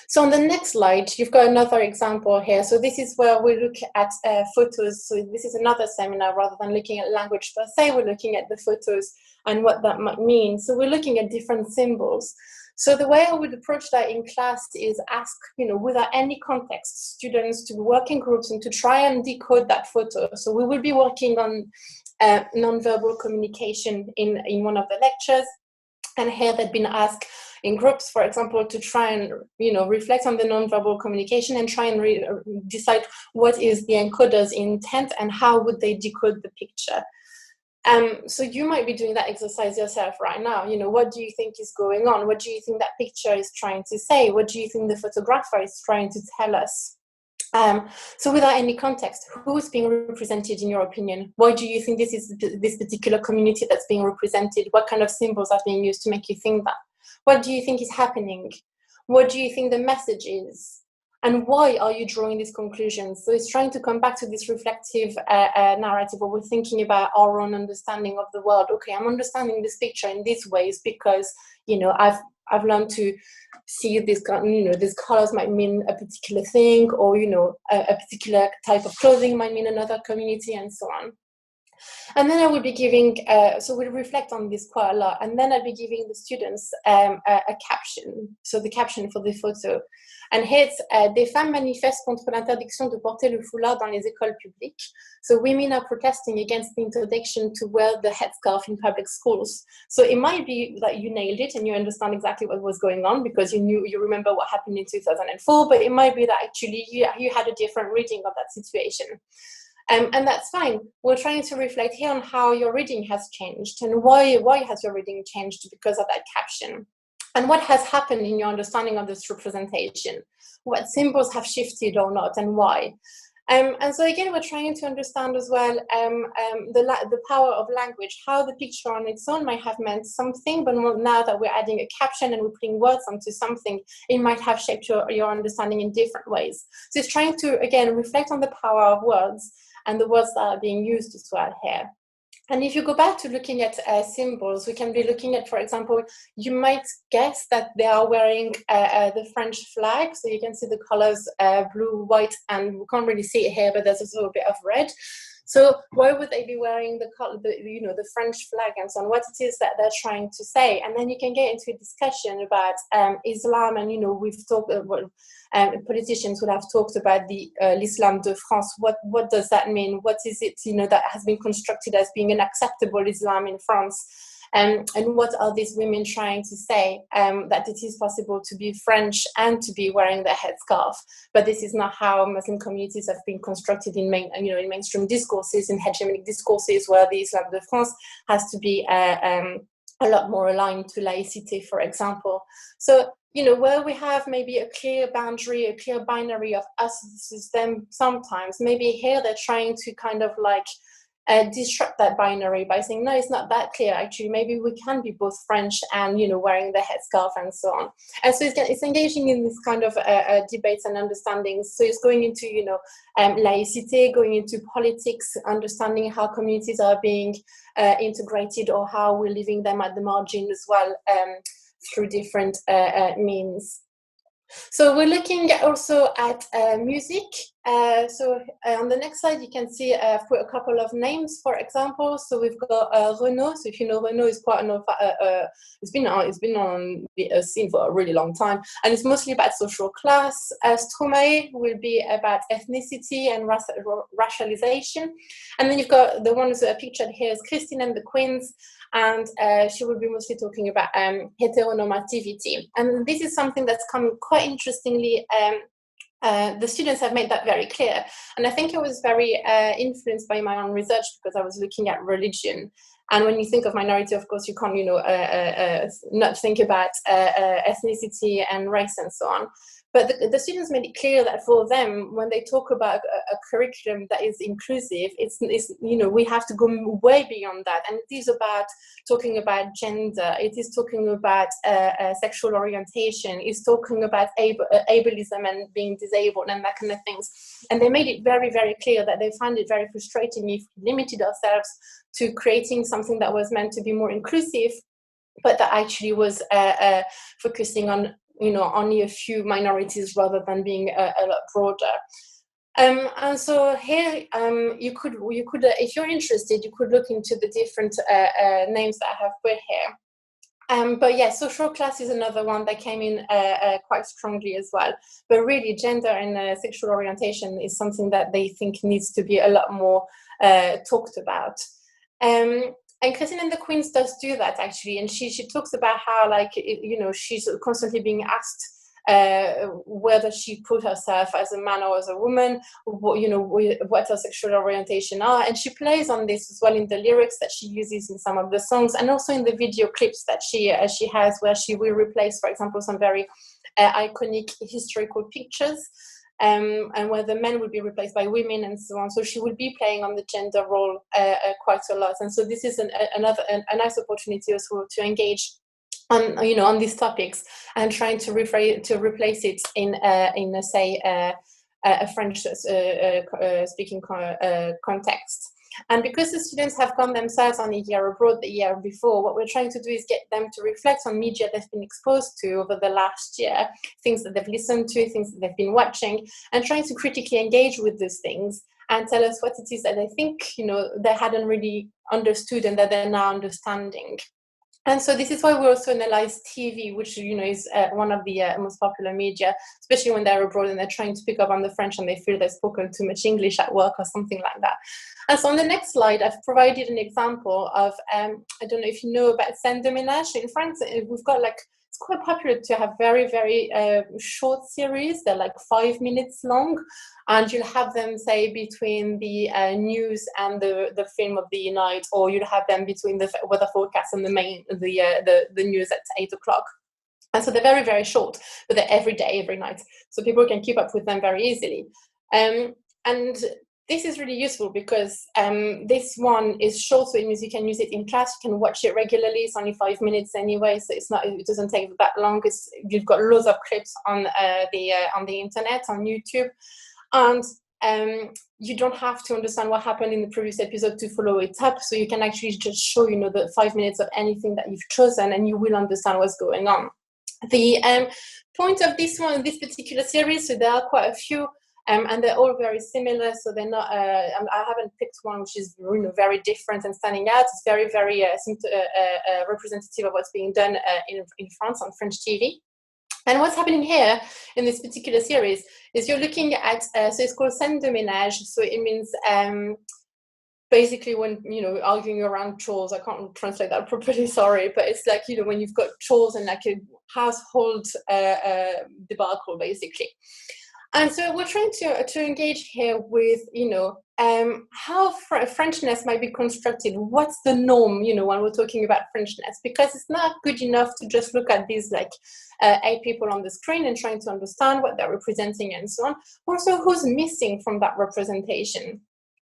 Speaker 4: So on the next slide, you've got another example here. So this is where we look at photos. So this is another seminar. Rather than looking at language per se, we're looking at the photos and what that might mean. So we're looking at different symbols. So the way I would approach that in class is ask, you know, without any context, students to work in groups and to try and decode that photo. So we will be working on nonverbal communication in one of the lectures. And here they've been asked in groups, for example, to try and, you know, reflect on the nonverbal communication and try and decide what is the encoder's intent and how would they decode the picture. So you might be doing that exercise yourself right now. You know, what do you think is going on? What do you think that picture is trying to say? What do you think the photographer is trying to tell us? So without any context, who's being represented in your opinion? Why do you think this is this particular community that's being represented? What kind of symbols are being used to make you think that? What do you think is happening? What do you think the message is? And why are you drawing these conclusions? So it's trying to come back to this reflective narrative where we're thinking about our own understanding of the world. Okay, I'm understanding this picture in these ways because, you know, I've learned to see this, you know, these colors might mean a particular thing, or, you know, a particular type of clothing might mean another community, and so on. And then I will be giving, so we'll reflect on this quite a lot, and then I'll be giving the students a caption, so the caption for the photo. And here it's des femmes manifestent contre l'interdiction de porter le foulard dans les écoles publiques. So women are protesting against the interdiction to wear the headscarf in public schools. So it might be that you nailed it and you understand exactly what was going on because you remember what happened in 2004, but it might be that actually you had a different reading of that situation. And that's fine. We're trying to reflect here on how your reading has changed and why has your reading changed because of that caption. And what has happened in your understanding of this representation? What symbols have shifted or not, and why? And so again, we're trying to understand as well the power of language, how the picture on its own might have meant something, but now that we're adding a caption and we're putting words onto something, it might have shaped your understanding in different ways. So it's trying to, again, reflect on the power of words and the words that are being used as well here. And if you go back to looking at symbols, we can be looking at, for example, you might guess that they are wearing the French flag. So you can see the colors blue, white, and we can't really see it here, but there's also a bit of red. So why would they be wearing the French flag and so on? What it is that they're trying to say, and then you can get into a discussion about Islam, and we've talked. Politicians would have talked about the l'Islam de France. What does that mean? What is it that has been constructed as being an acceptable Islam in France? And what are these women trying to say? That it is possible to be French and to be wearing their headscarf, but this is not how Muslim communities have been constructed in mainstream discourses, in hegemonic discourses, where the Islam de France has to be a lot more aligned to laicity, for example. So where we have maybe a clear boundary, a clear binary of us versus them, sometimes maybe here they're trying to kind of disrupt that binary by saying, no, it's not that clear. Actually, maybe we can be both French and, wearing the headscarf and so on. And so it's engaging in this kind of debates and understandings. So it's going into, laicité, going into politics, understanding how communities are being integrated or how we're leaving them at the margin as well through different means. So we're looking also at music. So on the next slide, you can see I've put a couple of names, for example. So we've got Renaud. So if you know Renaud, is quite an it's been on the scene for a really long time, and it's mostly about social class. Stromae will be about ethnicity and racialization, and then you've got the one who's pictured here is Christine and the Queens. And she will be mostly talking about heteronormativity. And this is something that's come quite interestingly. The students have made that very clear. And I think I was very influenced by my own research because I was looking at religion. And when you think of minority, of course, you can't, not think about ethnicity and race and so on. But the students made it clear that for them, when they talk about a curriculum that is inclusive, it's we have to go way beyond that. And it is about talking about gender. It is talking about sexual orientation. It's talking about ableism and being disabled and that kind of things. And they made it very, very clear that they found it very frustrating if we limited ourselves to creating something that was meant to be more inclusive, but that actually was focusing on only a few minorities rather than being a lot broader. And so here you could if you're interested, you could look into the different names that I have put here. But yeah, social class is another one that came in quite strongly as well. But really, gender and sexual orientation is something that they think needs to be a lot more talked about. And Christine and the Queens does do that actually, and she talks about how she's constantly being asked whether she put herself as a man or as a woman, what her sexual orientation are, and she plays on this as well in the lyrics that she uses in some of the songs, and also in the video clips that she has, where she will replace, for example, some very iconic historical pictures. And where the men will be replaced by women and so on. So she will be playing on the gender role quite a lot. And so this is a nice opportunity also to engage on these topics and trying to replace it in a French speaking context. And because the students have gone themselves on a year abroad the year before, what we're trying to do is get them to reflect on media they've been exposed to over the last year, things that they've listened to, things that they've been watching, and trying to critically engage with those things and tell us what it is that they think, they hadn't really understood and that they're now understanding. And so this is why we also analyze TV, which is one of the most popular media, especially when they're abroad and they're trying to pick up on the French and they feel they've spoken too much English at work or something like that. And so on the next slide, I've provided an example of, I don't know if you know about scènes de ménage. In France, we've got it's quite popular to have very, very short series. They're 5 minutes long, and you'll have them, say, between the news and the film of the night, or you'll have them between the weather forecast and the news at 8 o'clock. And so they're very, very short, but they're every day, every night. So people can keep up with them very easily. And this is really useful because this one is short, so it means you can use it in class. You can watch it regularly. It's only 5 minutes anyway, so it doesn't take that long. You've got loads of clips on the internet, on YouTube, and you don't have to understand what happened in the previous episode to follow it up. So you can actually just show the 5 minutes of anything that you've chosen, and you will understand what's going on. The point of this particular series, so there are quite a few. And they're all very similar, so they're not. I haven't picked one which is very different and standing out. It's very, very representative of what's being done in France on French TV. And what's happening here in this particular series is you're looking at. So it's called scènes de ménage. So it means basically when arguing around chores. I can't translate that properly. Sorry, but it's when you've got chores and a household debacle, basically. And so we're trying to engage here with, how Frenchness might be constructed. What's the norm, when we're talking about Frenchness? Because it's not good enough to just look at these 8 people on the screen and trying to understand what they're representing and so on. Also, who's missing from that representation?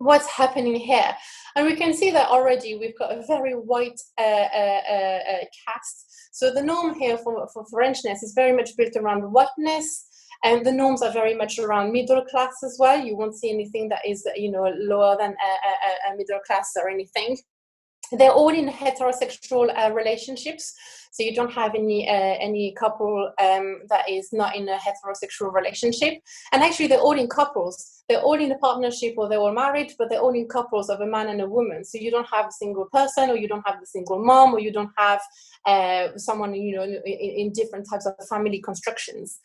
Speaker 4: what's happening here. And we can see that already we've got a very white cast. So the norm here for Frenchness is very much built around whiteness, and the norms are very much around middle class as well. You won't see anything that is, lower than a middle class or anything. They're all in heterosexual relationships, so you don't have any couple that is not in a heterosexual relationship. And actually, they're all in couples. They're all in a partnership, or they're all married, but they're all in couples of a man and a woman. So you don't have a single person, or you don't have the single mom, or you don't have someone in different types of family constructions.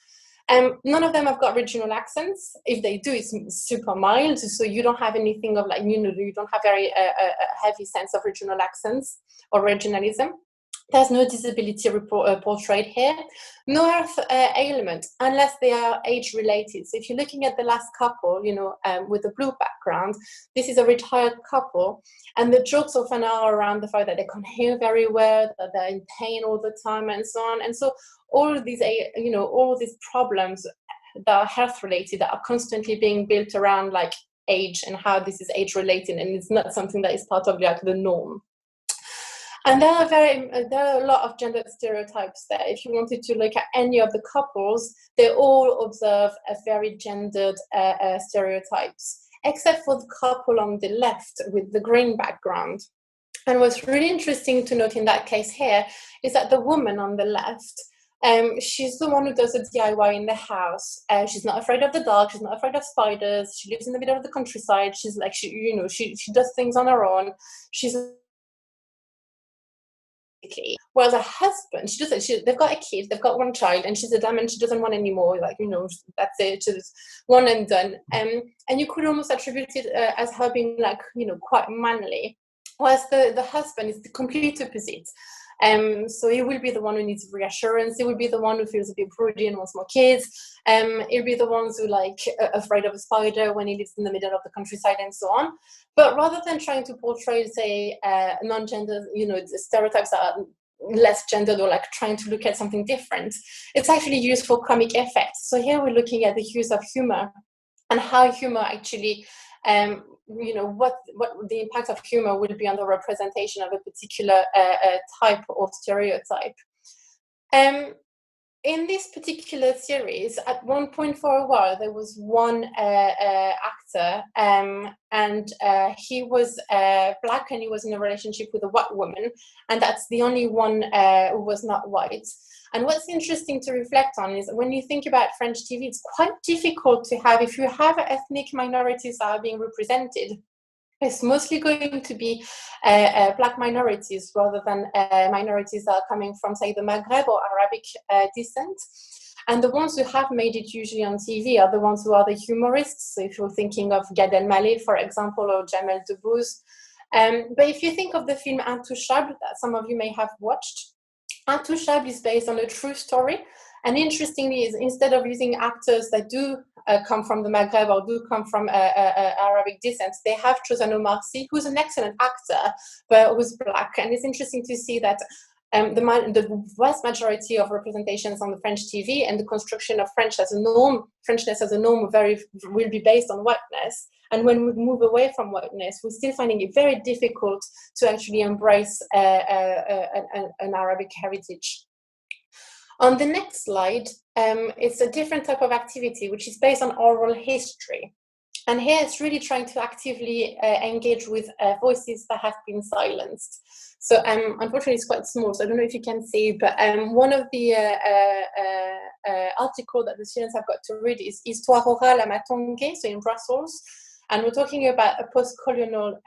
Speaker 4: None of them have got regional accents. If they do, it's super mild, so you don't have anything of you don't have very heavy sense of regional accents or regionalism. There's no disability portrayed here, no health ailment, unless they are age-related. So if you're looking at the last couple, with the blue background, this is a retired couple, and the jokes often are around the fact that they can't hear very well, that they're in pain all the time, and so on. And so all of these, all these problems that are health-related, that are constantly being built around age and how this is age-related, and it's not something that is part of the norm. And there are a lot of gender stereotypes there. If you wanted to look at any of the couples, they all observe a very gendered stereotypes, except for the couple on the left with the green background. And what's really interesting to note in that case here is that the woman on the left, she's the one who does the DIY in the house. She's not afraid of the dark. She's not afraid of spiders. She lives in the middle of the countryside. She's she does things on her own. She's whereas her husband, they've got a kid, they've got one child, and she's a dame and she doesn't want any more. That's it, she's one and done. And you could almost attribute it as her being quite manly, whereas the husband is the complete opposite. So he will be the one who needs reassurance. He will be the one who feels a bit broody and wants more kids. He'll be the ones who afraid of a spider when he lives in the middle of the countryside and so on. But rather than trying to portray, say, non-gender, stereotypes that are less gendered, or trying to look at something different, it's actually used for comic effects. So here we're looking at the use of humor and how humor actually what the impact of humor will be on the representation of a particular type or stereotype. In this particular series, at one point for a while, there was one actor, and he was black, and he was in a relationship with a white woman, and that's the only one who was not white. And what's interesting to reflect on is when you think about French TV, it's quite difficult to have, if you have ethnic minorities that are being represented, it's mostly going to be black minorities rather than minorities that are coming from, say, the Maghreb or Arabic descent. And the ones who have made it usually on TV are the ones who are the humorists. So if you're thinking of Gad Elmaleh, for example, or Jamel Debbouze. But if you think of the film Intouchable, that some of you may have watched, Intouchable is based on a true story. And interestingly, is instead of using actors that do come from the Maghreb or do come from Arabic descent, they have chosen Omar Sy, who's an excellent actor, but who's black. And it's interesting to see that the vast majority of representations on the French TV and the construction of French as a norm, Frenchness as a norm, will be based on whiteness. And when we move away from whiteness, we're still finding it very difficult to actually embrace an Arabic heritage. On the next slide, it's a different type of activity, which is based on oral history. And here it's really trying to actively engage with voices that have been silenced. So unfortunately, it's quite small, so I don't know if you can see, but one of the articles that the students have got to read is Histoire orale à Matongué, so in Brussels. And we're talking about a post-colonial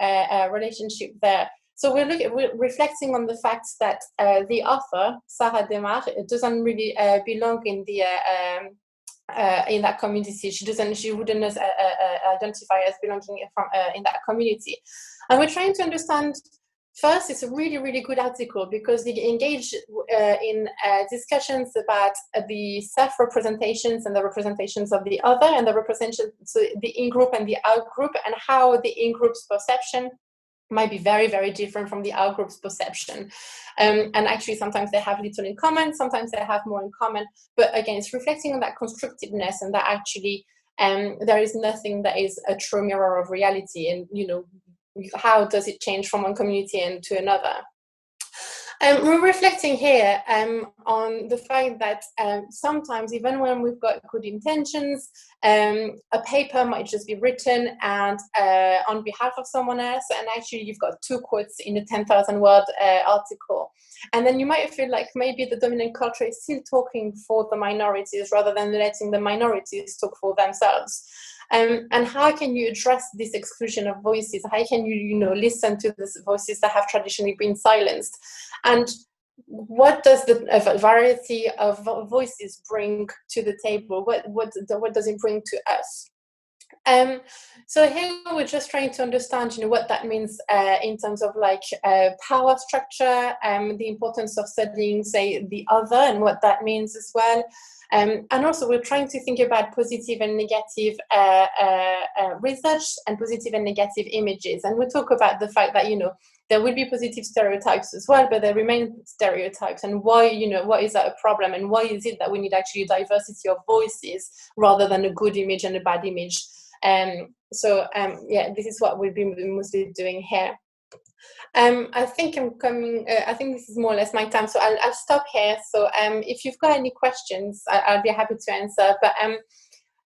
Speaker 4: relationship there. So we're reflecting on the fact that the author, Sarah Demar, doesn't really belong in the in that community. She wouldn't identify as belonging in that community. And we're trying to understand. First, it's a really, really good article because they engage in discussions about the self-representations and the representations of the other, and the representations, so the in-group and the out-group, and how the in-group's perception might be very, very different from the out-group's perception. And actually, sometimes they have little in common, sometimes they have more in common. But again, it's reflecting on that constructiveness and that actually there is nothing that is a true mirror of reality, and how does it change from one community and to another? We're reflecting here on the fact that sometimes, even when we've got good intentions, a paper might just be written and on behalf of someone else, and actually you've got 2 quotes in a 10,000 word article. And then you might feel like maybe the dominant culture is still talking for the minorities rather than letting the minorities talk for themselves. And how can you address this exclusion of voices? How can you, listen to these voices that have traditionally been silenced? And what does the variety of voices bring to the table? What does it bring to us? So here we're just trying to understand, what that means in terms of power structure, the importance of studying, say, the other, and what that means as well. And also we're trying to think about positive and negative research and positive and negative images. And we'll talk about the fact that, there will be positive stereotypes as well, but there remain stereotypes, and why, why is that a problem, and why is it that we need actually diversity of voices rather than a good image and a bad image? This is what we've been mostly doing here. I think I'm coming, I think this is more or less my time, so I'll stop here. So if you've got any questions, I'll be happy to answer. But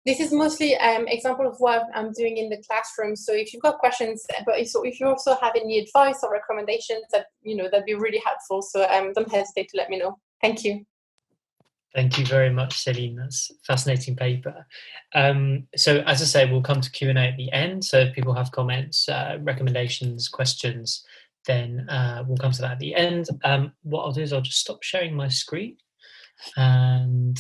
Speaker 4: this is mostly example of what I'm doing in the classroom. So if you've got questions, but if you also have any advice or recommendations, that that'd be really helpful. So don't hesitate to let me know. Thank you.
Speaker 1: Thank you very much, Celine. That's a fascinating paper. So as I say, we'll come to Q&A at the end. So if people have comments, recommendations, questions, then we'll come to that at the end. What I'll do is I'll just stop sharing my screen and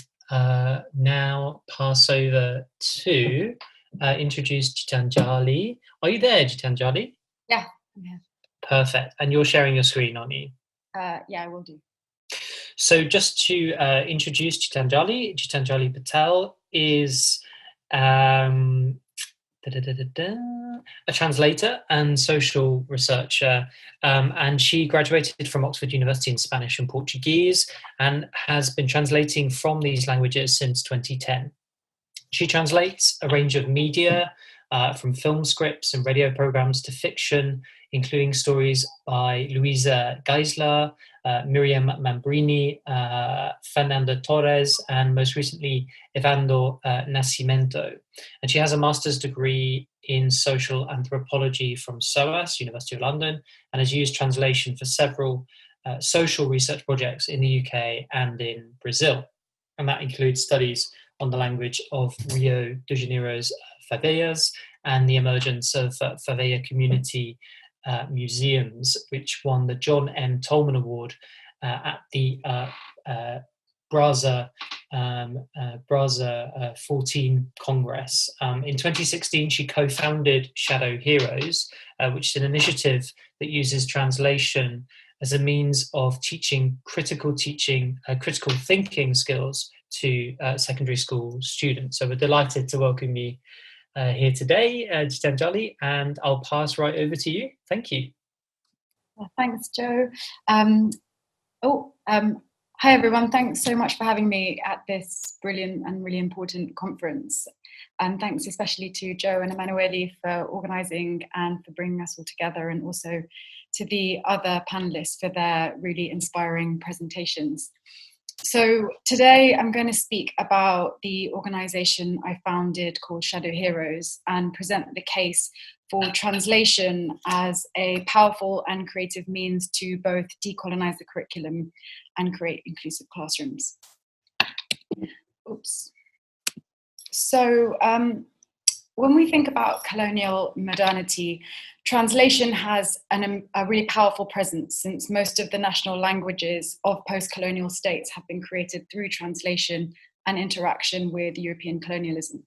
Speaker 1: now pass over to introduce Gitanjali. Are you there, Gitanjali?
Speaker 3: Yeah, I'm here.
Speaker 1: Perfect. And you're sharing your screen, aren't you?
Speaker 3: Yeah, I will do.
Speaker 1: So just to introduce Gitanjali Patel is a translator and social researcher, and she graduated from Oxford University in Spanish and Portuguese and has been translating from these languages since 2010. She translates a range of media, from film scripts and radio programs to fiction, including stories by Luisa Geisler, Miriam Mambrini, Fernando Torres, and most recently, Evandro Nascimento. And she has a master's degree in social anthropology from SOAS, University of London, and has used translation for several social research projects in the UK and in Brazil. And that includes studies on the language of Rio de Janeiro's favelas and the emergence of favela community museums, which won the John M. Tolman Award at the Brasa 14 Congress. In 2016, she co-founded Shadow Heroes, which is an initiative that uses translation as a means of teaching critical thinking skills to secondary school students. So we're delighted to welcome you here today, Gitanjali, and I'll pass right over to you. Thank you.
Speaker 3: Well, thanks, Joe. Hi, everyone. Thanks so much for having me at this brilliant and really important conference. And thanks especially to Joe and Emanuele for organising and for bringing us all together, and also to the other panellists for their really inspiring presentations. So today I'm going to speak about the organisation I founded called Shadow Heroes and present the case for translation as a powerful and creative means to both decolonize the curriculum and create inclusive classrooms. Oops. So when we think about colonial modernity, translation has a really powerful presence, since most of the national languages of post-colonial states have been created through translation and interaction with European colonialism.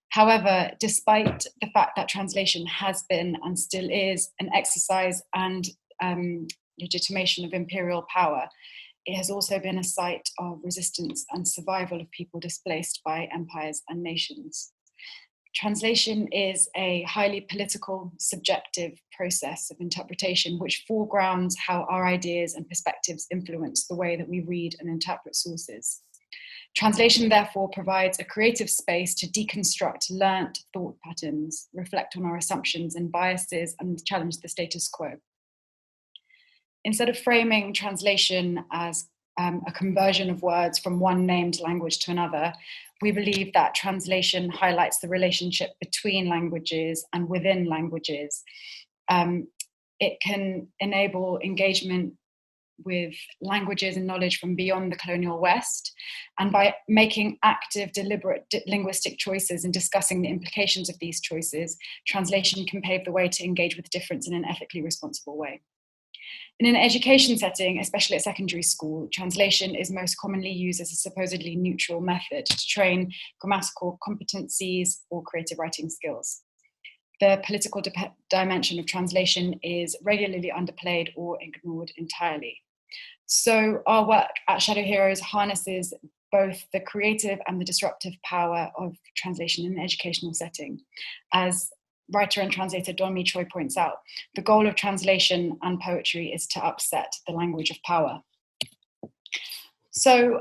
Speaker 3: However, despite the fact that translation has been and still is an exercise and legitimation of imperial power, it has also been a site of resistance and survival of people displaced by empires and nations. Translation is a highly political, subjective process of interpretation which foregrounds how our ideas and perspectives influence the way that we read and interpret sources. Translation, therefore, provides a creative space to deconstruct learnt thought patterns, reflect on our assumptions and biases, and challenge the status quo. Instead of framing translation as a conversion of words from one named language to another, we believe that translation highlights the relationship between languages and within languages. It can enable engagement with languages and knowledge from beyond the colonial West, and by making active, deliberate linguistic choices and discussing the implications of these choices, translation can pave the way to engage with difference in an ethically responsible way. In an education setting, especially at secondary school, translation is most commonly used as a supposedly neutral method to train grammatical competencies or creative writing skills. The political dimension of translation is regularly underplayed or ignored entirely. So our work at Shadow Heroes harnesses both the creative and the disruptive power of translation in an educational setting. As writer and translator Don-Mi Choi points out, the goal of translation and poetry is to upset the language of power. So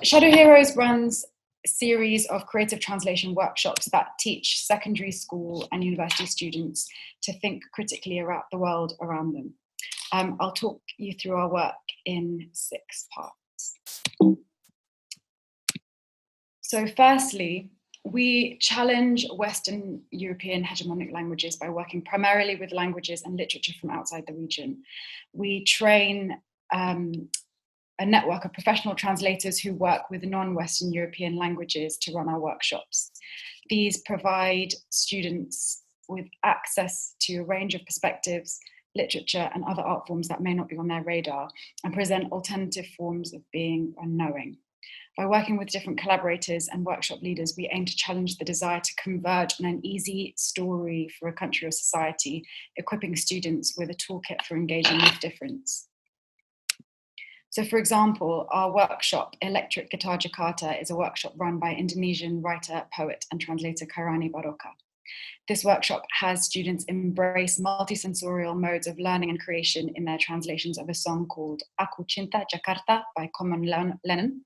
Speaker 3: Shadow Heroes runs a series of creative translation workshops that teach secondary school and university students to think critically about the world around them. I'll talk you through our work in 6 parts. So firstly, we challenge Western European hegemonic languages by working primarily with languages and literature from outside the region. We train a network of professional translators who work with non-Western European languages to run our workshops. These provide students with access to a range of perspectives, literature, and other art forms that may not be on their radar, and present alternative forms of being and knowing. By working with different collaborators and workshop leaders, we aim to challenge the desire to converge on an easy story for a country or society, equipping students with a toolkit for engaging with difference. So for example, our workshop, Electric Guitar Jakarta, is a workshop run by Indonesian writer, poet, and translator Kairani Baroka. This workshop has students embrace multisensorial modes of learning and creation in their translations of a song called Aku Cinta Jakarta by Common Lennon.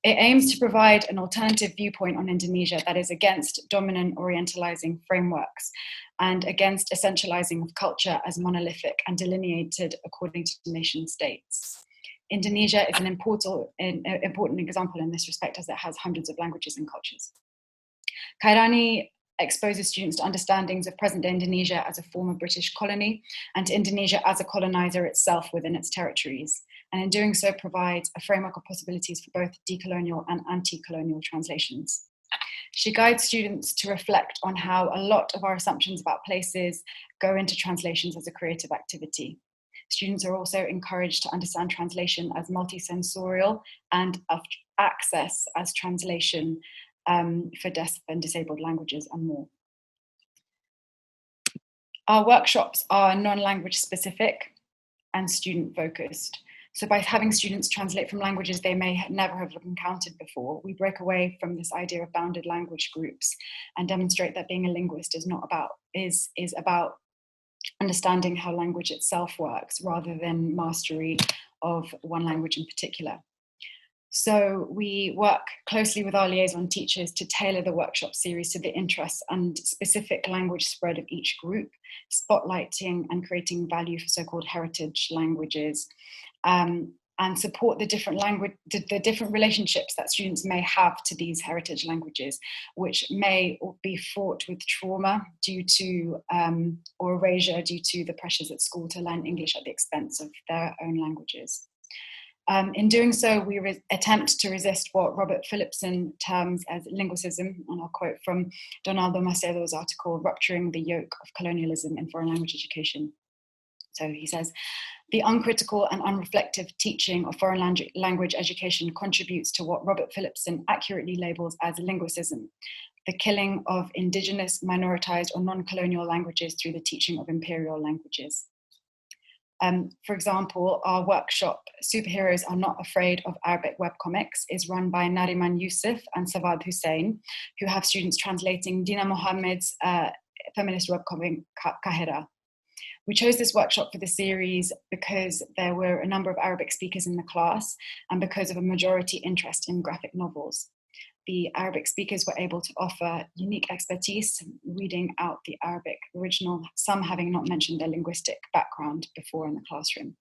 Speaker 3: It aims to provide an alternative viewpoint on Indonesia that is against dominant orientalizing frameworks and against essentializing of culture as monolithic and delineated according to nation states. Indonesia is an important example in this respect, as it has hundreds of languages and cultures. Kairani exposes students to understandings of present-day Indonesia as a former British colony and to Indonesia as a colonizer itself within its territories, and in doing so provides a framework of possibilities for both decolonial and anti-colonial translations. She guides students to reflect on how a lot of our assumptions about places go into translations as a creative activity. Students are also encouraged to understand translation as multisensorial and of access as translation for deaf and disabled languages and more. Our workshops are non-language specific and student focused. So by having students translate from languages they may never have encountered before, we break away from this idea of bounded language groups and demonstrate that being a linguist is about understanding how language itself works rather than mastery of one language in particular. So we work closely with our liaison teachers to tailor the workshop series to the interests and specific language spread of each group, spotlighting and creating value for so-called heritage languages, and support the different relationships that students may have to these heritage languages, which may be fraught with trauma due to or erasure due to the pressures at school to learn English at the expense of their own languages. In doing so, we attempt to resist what Robert Phillipson terms as linguicism, and I'll quote from Donaldo Macedo's article, Rupturing the Yoke of Colonialism in Foreign Language Education. So he says, the uncritical and unreflective teaching of foreign language education contributes to what Robert Phillipson accurately labels as linguicism, the killing of indigenous, minoritized, or non-colonial languages through the teaching of imperial languages. For example, our workshop, Superheroes Are Not Afraid of Arabic Webcomics, is run by Nariman Yusuf and Savad Hussein, who have students translating Dina Mohammed's feminist webcomic, Kahira. We chose this workshop for the series because there were a number of Arabic speakers in the class and because of a majority interest in graphic novels. The Arabic speakers were able to offer unique expertise reading out the Arabic original, some having not mentioned their linguistic background before in the classroom.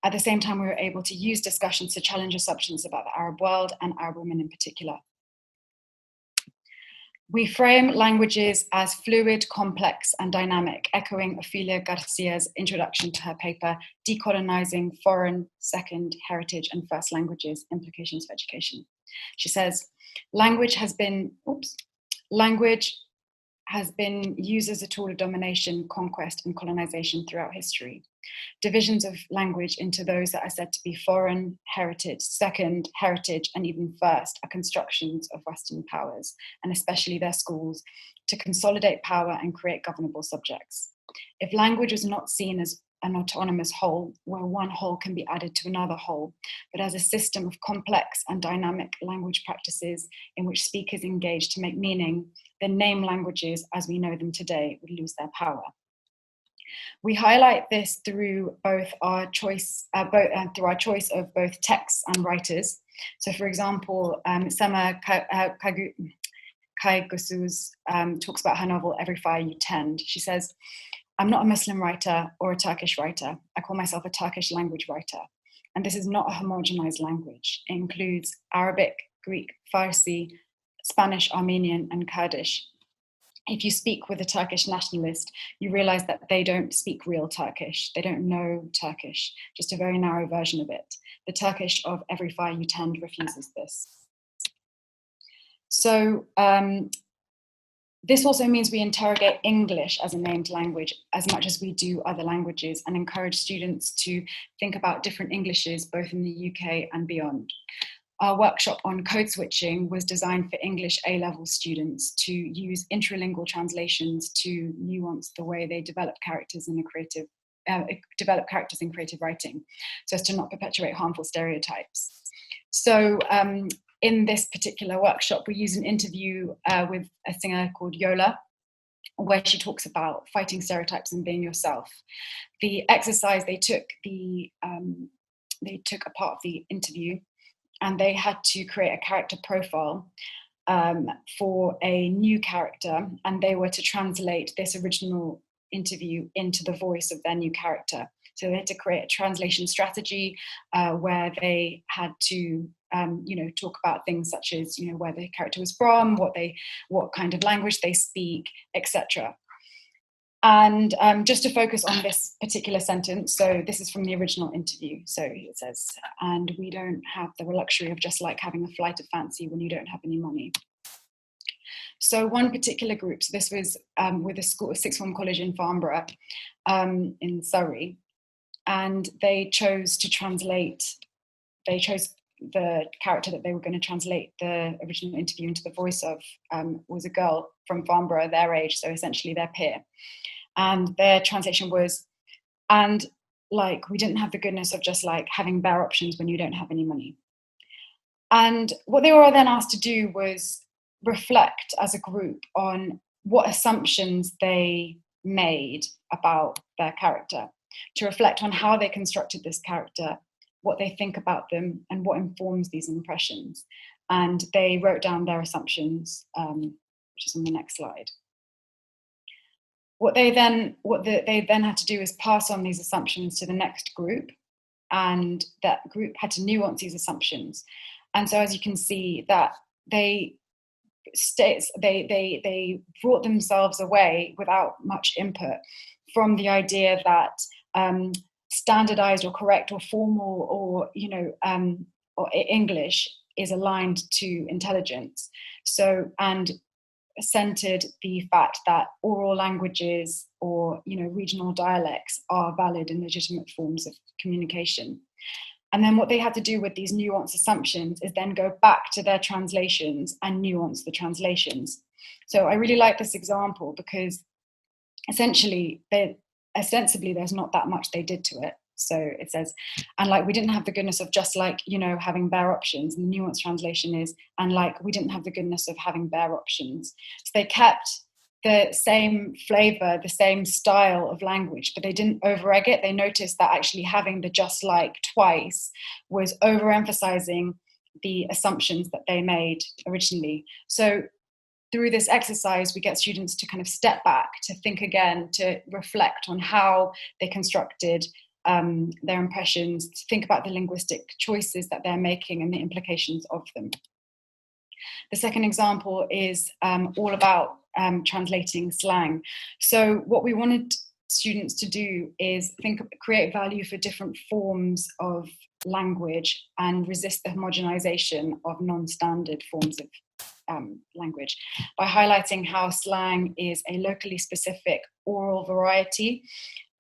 Speaker 3: At the same time, we were able to use discussions to challenge assumptions about the Arab world and Arab women in particular. We frame languages as fluid, complex, and dynamic, echoing Ofelia Garcia's introduction to her paper, Decolonizing Foreign, Second, Heritage, and First Languages, Implications for Education. She says, language has been used as a tool of domination, conquest, and colonization throughout history. Divisions of language into those that are said to be foreign, heritage, second, heritage, and even first are constructions of Western powers, and especially their schools, to consolidate power and create governable subjects. If language was not seen as an autonomous whole, where one whole can be added to another whole, but as a system of complex and dynamic language practices in which speakers engage to make meaning, then named languages as we know them today would lose their power. We highlight this through both our choice, of both texts and writers. So, for example, Sema Kaigusu's talks about her novel Every Fire You Tend. She says, "I'm not a Muslim writer or a Turkish writer. I call myself a Turkish language writer. And this is not a homogenized language. It includes Arabic, Greek, Farsi, Spanish, Armenian, and Kurdish. If you speak with a Turkish nationalist, you realize that they don't speak real Turkish. They don't know Turkish, just a very narrow version of it. The Turkish of Every Fire You Tend refuses this." So this also means we interrogate English as a named language as much as we do other languages and encourage students to think about different Englishes, both in the UK and beyond. Our workshop on code switching was designed for English A-level students to use intralingual translations to nuance the way they develop characters in creative writing, so as to not perpetuate harmful stereotypes. So in this particular workshop, we use an interview with a singer called Yola, where she talks about fighting stereotypes and being yourself. The exercise, they took a part of the interview and they had to create a character profile for a new character, and they were to translate this original interview into the voice of their new character. So they had to create a translation strategy where they had to, talk about things such as, where the character was from, what kind of language they speak, etc. And just to focus on this particular sentence, so this is from the original interview. So it says, "And we don't have the luxury of just like having a flight of fancy when you don't have any money." So one particular group, so this was with a sixth form college in Farnborough in Surrey, and they chose the character that they were going to translate the original interview into the voice of was a girl from Farnborough, their age, so essentially their peer. And their translation was, "And like, we didn't have the goodness of just like having bare options when you don't have any money." And what they were then asked to do was reflect as a group on what assumptions they made about their character, to reflect on how they constructed this character, what they think about them, and what informs these impressions. And they wrote down their assumptions, which is on the next slide. What they then had to do is pass on these assumptions to the next group, and that group had to nuance these assumptions. And so, as you can see, that they brought themselves away without much input from the idea that standardized or correct or formal or or English is aligned to intelligence. So, and centered the fact that oral languages or regional dialects are valid and legitimate forms of communication. And then what they had to do with these nuanced assumptions is then go back to their translations and nuance the translations. So I really like this example because ostensibly there's not that much they did to it. So it says, "And like, we didn't have the goodness of just like, having bare options." And the nuanced translation is, "And like, we didn't have the goodness of having bare options." So they kept the same flavor, the same style of language, but they didn't over-egg it. They noticed that actually having the just like twice was overemphasizing the assumptions that they made originally. So through this exercise, we get students to kind of step back, to think again, to reflect on how they constructed their impressions, to think about the linguistic choices that they're making and the implications of them. The second example is all about translating slang. So what we wanted students to do is create value for different forms of language and resist the homogenization of non-standard forms of language by highlighting how slang is a locally specific oral variety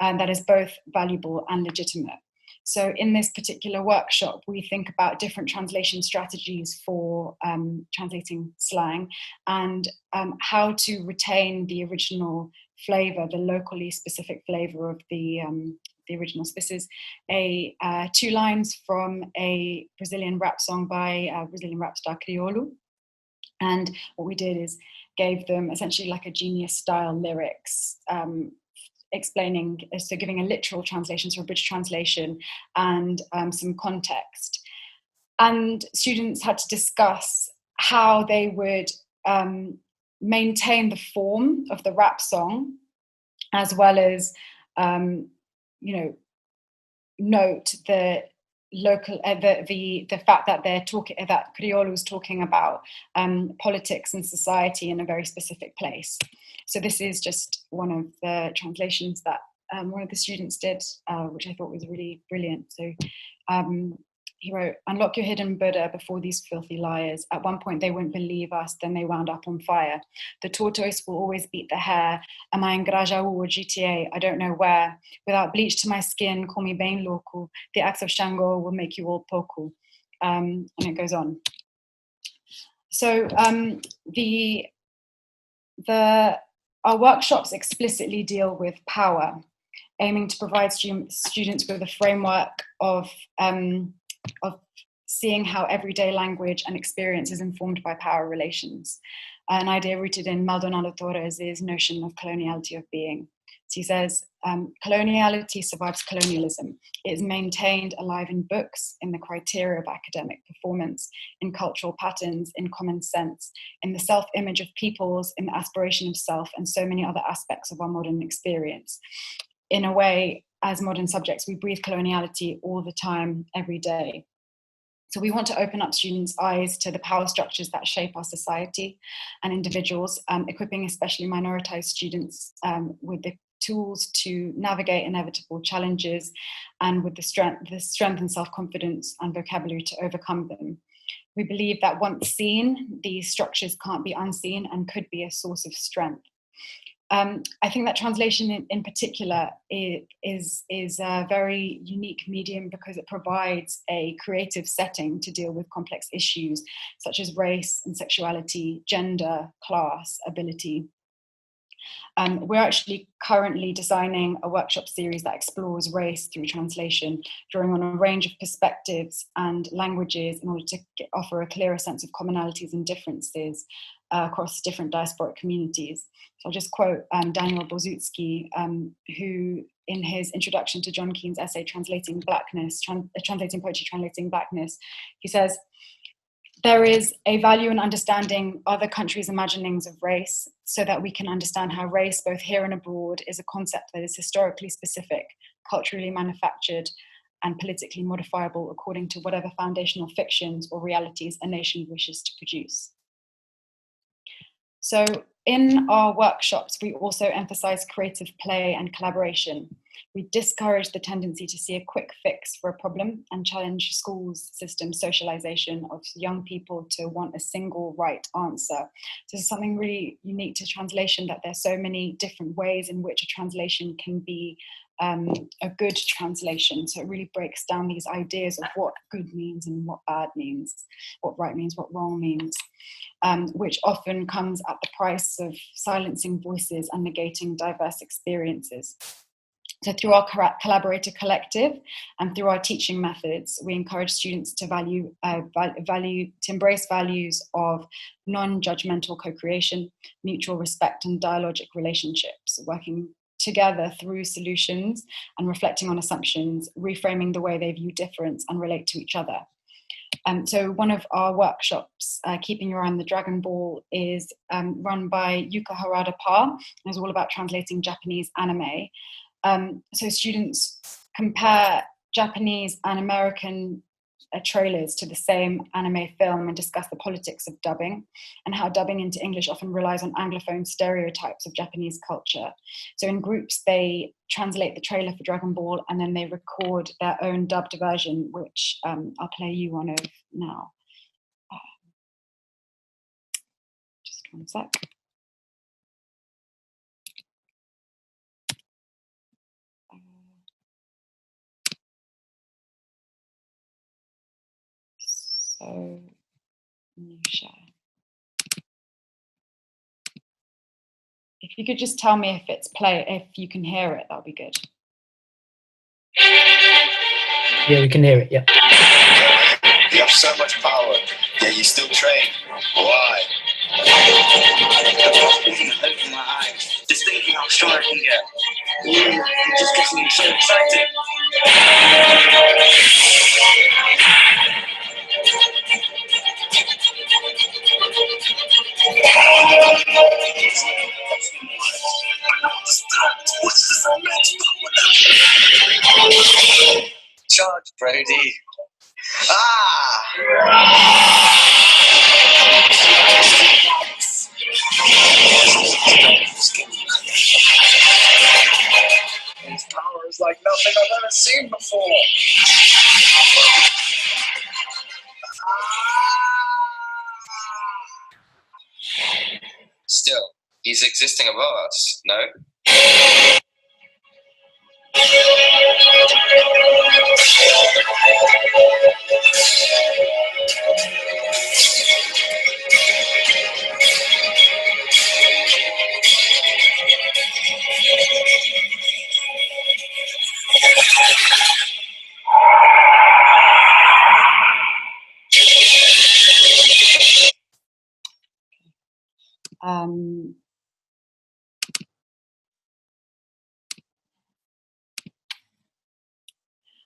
Speaker 3: that is both valuable and legitimate. So in this particular workshop, we think about different translation strategies for translating slang and how to retain the original flavor, the locally specific flavor of the original. So this is 2 lines from a Brazilian rap song by Brazilian rap star Criolo. And what we did is gave them essentially like a Genius style lyrics, explaining, so giving a literal translation, so a British translation, and some context. And students had to discuss how they would maintain the form of the rap song, as well as, note the local, the fact that they're talking, that Criolo is talking about politics and society in a very specific place. So this is just one of the translations that one of the students did, which I thought was really brilliant. So he wrote, "Unlock your hidden Buddha before these filthy liars. At one point they wouldn't believe us, then they wound up on fire. The tortoise will always beat the hare. Am I in Grajaú or GTA? I don't know where. Without bleach to my skin, call me bem louco. The axe of Shango will make you all poco." And it goes on. So our workshops explicitly deal with power, aiming to provide students with a framework of seeing how everyday language and experience is informed by power relations, an idea rooted in Maldonado Torres' notion of coloniality of being. So he says, coloniality survives colonialism. It is maintained alive in books, in the criteria of academic performance, in cultural patterns, in common sense, in the self-image of peoples, in the aspiration of self, and so many other aspects of our modern experience. In a way, as modern subjects, we breathe coloniality all the time, every day. So we want to open up students' eyes to the power structures that shape our society and individuals, equipping especially minoritized students with the tools to navigate inevitable challenges and with the strength and self-confidence and vocabulary to overcome them. We believe that once seen, these structures can't be unseen and could be a source of strength. I think that translation in particular is a very unique medium because it provides a creative setting to deal with complex issues such as race and sexuality, gender, class, ability. We're actually currently designing a workshop series that explores race through translation, drawing on a range of perspectives and languages in order to offer a clearer sense of commonalities and differences across different diasporic communities. So I'll just quote Daniel Bozutsky, who in his introduction to John Keane's essay, Translating Blackness, Translating Poetry, Translating Blackness, he says, "There is a value in understanding other countries' imaginings of race so that we can understand how race, both here and abroad, is a concept that is historically specific, culturally manufactured, and politically modifiable according to whatever foundational fictions or realities a nation wishes to produce." So in our workshops, we also emphasize creative play and collaboration. We discourage the tendency to see a quick fix for a problem and challenge schools' system socialization of young people to want a single right answer. So this is something really unique to translation, that there's so many different ways in which a translation can be a good translation. So it really breaks down these ideas of what good means and what bad means, what right means, what wrong means, which often comes at the price of silencing voices and negating diverse experiences. So through our collaborator collective and through our teaching methods, we encourage students to embrace values of non-judgmental co-creation, mutual respect and dialogic relationships, working together through solutions and reflecting on assumptions, reframing the way they view difference and relate to each other. So one of our workshops, Keeping Your Eye on the Dragon Ball, is run by Yuka Harada Pa. It's all about translating Japanese anime. So students compare Japanese and American trailers to the same anime film and discuss the politics of dubbing and how dubbing into English often relies on Anglophone stereotypes of Japanese culture. So in groups, they translate the trailer for Dragon Ball and then they record their own dubbed version, which I'll play you one of now. Just one sec. So, new share. If you could just tell me if it's if you can hear it, that'll be good.
Speaker 1: Yeah, we can hear it, yeah.
Speaker 5: You have so much power, yet you still train. Why? Open my eyes. Just thinking how strong I can get. It just gets me so excited. Charge, Brody. His power is like nothing I've ever seen before. Still, he's existing above us, no?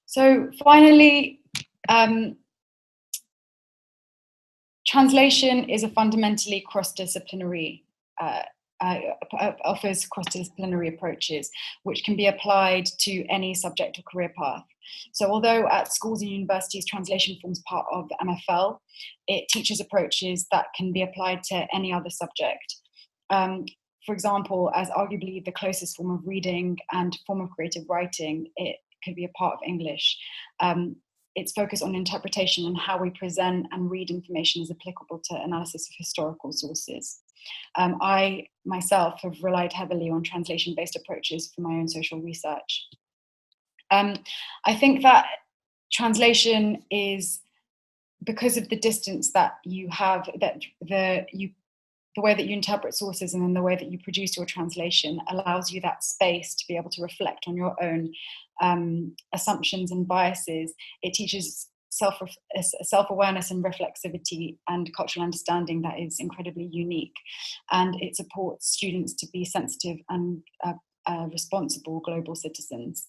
Speaker 3: So finally, translation is a fundamentally cross-disciplinary, offers cross-disciplinary approaches, which can be applied to any subject or career path. So although at schools and universities, translation forms part of the MFL, it teaches approaches that can be applied to any other subject. For example, as arguably the closest form of reading and form of creative writing, it could be a part of English. Its focus on interpretation and how we present and read information is applicable to analysis of historical sources. I myself have relied heavily on translation-based approaches for my own social research. I think that translation is, because of the distance that you have, that the way that you interpret sources and then the way that you produce your translation allows you that space to be able to reflect on your own assumptions and biases. It teaches self-awareness and reflexivity and cultural understanding that is incredibly unique. And it supports students to be sensitive and responsible global citizens.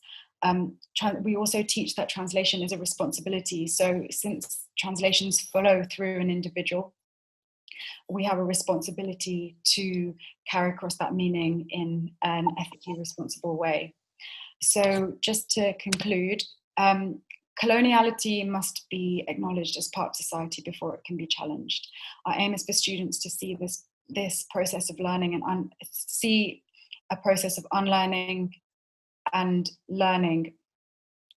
Speaker 3: We also teach that translation is a responsibility. So since translations follow through an individual, we have a responsibility to carry across that meaning in an ethically responsible way. So just to conclude, coloniality must be acknowledged as part of society before it can be challenged. Our aim is for students to see this process of learning and see a process of unlearning and learning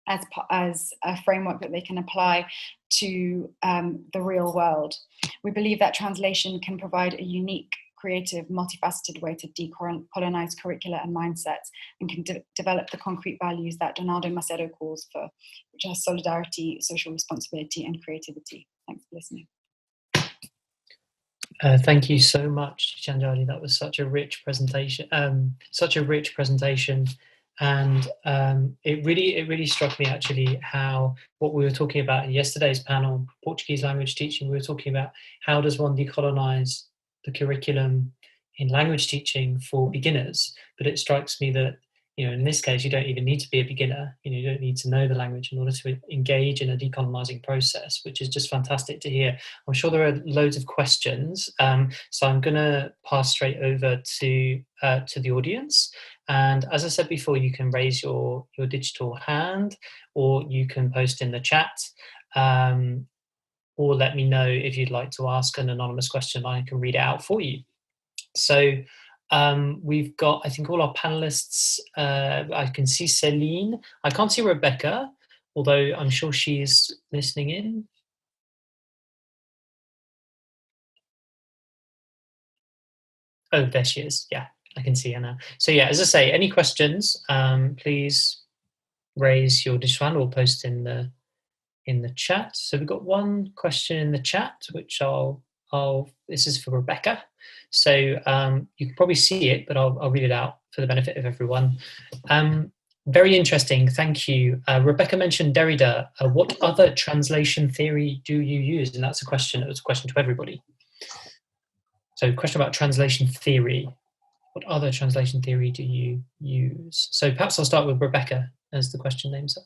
Speaker 3: as a framework that they can apply to the real world. We believe that translation can provide a unique, creative, multifaceted way to decolonize curricula and mindsets, and can develop the concrete values that Donaldo Macedo calls for, which are solidarity, social responsibility, and creativity. Thanks for listening.
Speaker 1: Thank you so much, Gitanjali. That was such a rich presentation. And it really struck me actually how what we were talking about in yesterday's panel, Portuguese language teaching, we were talking about how does one decolonize the curriculum in language teaching for beginners. But it strikes me that, you know, in this case, you don't even need to be a beginner. You know, you don't need to know the language in order to engage in a decolonizing process, which is just fantastic to hear. I'm sure there are loads of questions, so I'm going to pass straight over to the audience. And as I said before, you can raise your digital hand, or you can post in the chat, or let me know if you'd like to ask an anonymous question. I can read it out for you. So we've got, I think, all our panelists. I can see Celine. I can't see Rebekah, although I'm sure she's listening in. Oh, there she is. Yeah, I can see her now. So yeah, as I say, any questions, please raise your digital hand or post in the chat. So we've got one question in the chat, which this is for Rebekah. So you can probably see it, but I'll read it out for the benefit of everyone. Very interesting, thank you. Rebekah mentioned Derrida. What other translation theory do you use? And that's a question. It was a question to everybody. So question about translation theory. What other translation theory do you use? So perhaps I'll start with Rebekah as the question names up.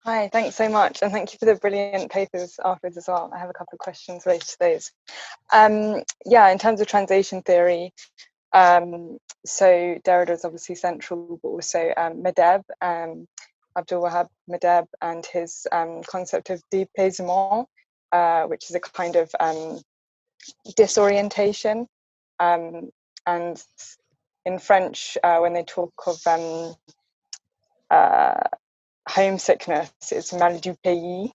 Speaker 2: Hi, thanks so much. And thank you for the brilliant papers afterwards as well. I have a couple of questions related to those. Yeah, in terms of translation theory, so Derrida is obviously central, but also Medeb, Abdul Wahab Medeb, and his concept of dépaysement, which is a kind of disorientation. And in French, when they talk of homesickness, it's mal du pays,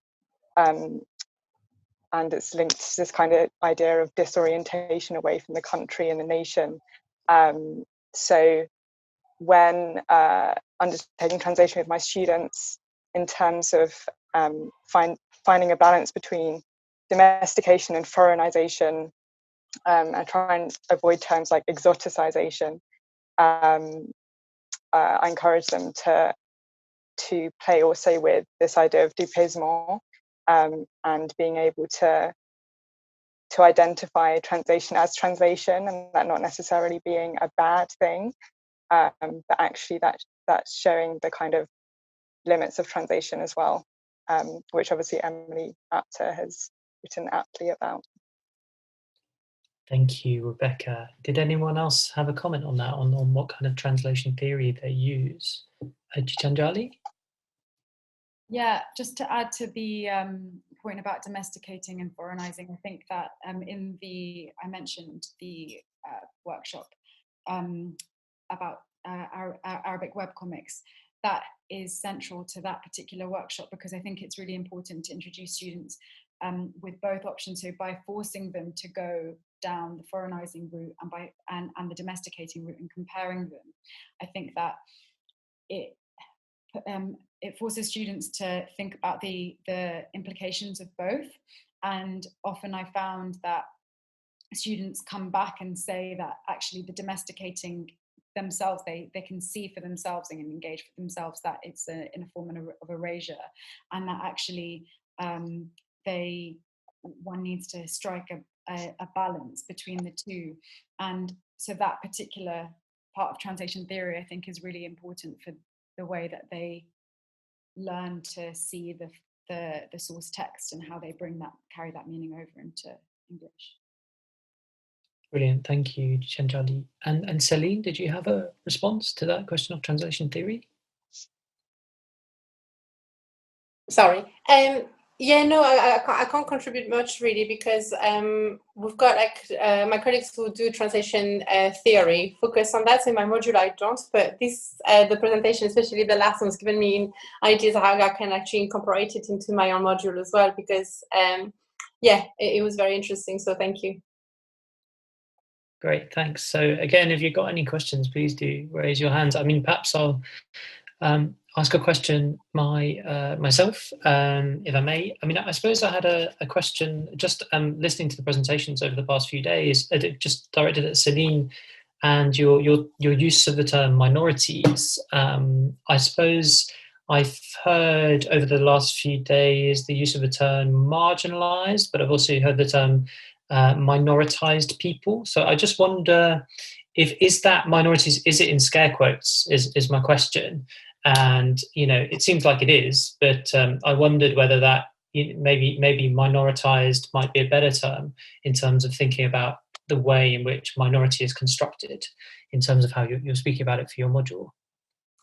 Speaker 2: and it's linked to this kind of idea of disorientation away from the country and the nation. So when undertaking translation with my students, in terms of finding a balance between domestication and foreignization, and try and avoid terms like exoticization, I encourage them to play also with this idea of dépaysement, and being able to identify translation as translation, and that not necessarily being a bad thing, but actually that's showing the kind of limits of translation as well, which obviously Emily Apter has written aptly about.
Speaker 1: Thank you, Rebekah. Did anyone else have a comment on that, on what kind of translation theory they use? Gitanjali?
Speaker 3: Yeah, just to add to the point about domesticating and foreignizing, I think that I mentioned the workshop about Arabic webcomics. That is central to that particular workshop, because I think it's really important to introduce students with both options. So by forcing them to go down the foreignizing route and the domesticating route and comparing them, I think that it forces students to think about the implications of both. And often I found that students come back and say that actually the domesticating themselves, they can see for themselves and engage for themselves that it's in a form of erasure, and that actually one needs to strike a balance between the two. And so that particular part of translation theory, I think, is really important for the way that they learn to see the source text and how they carry that meaning over into English.
Speaker 1: Brilliant, thank you, Gitanjali. And Celine, did you have a response to that question of translation theory?
Speaker 4: Sorry. Yeah, no, I can't contribute much really, because we've got my colleagues who do translation theory focus on that. So in my module I don't, but the presentation, especially the last one, has given me ideas of how I can actually incorporate it into my own module as well, because yeah, it was very interesting. So thank you.
Speaker 1: Great, thanks. So again, if you've got any questions, please do raise your hands. I mean, perhaps I'll ask a question myself, if I may. I mean, I suppose I had a question, just listening to the presentations over the past few days, just directed at Celine. and your use of the term minorities. I suppose I've heard over the last few days the use of the term marginalized, but I've also heard the term minoritized people. So I just wonder, is that minorities, is it in scare quotes, is my question. And, it seems like it is, but I wondered whether that maybe minoritized might be a better term in terms of thinking about the way in which minority is constructed in terms of how you're speaking about it for your module.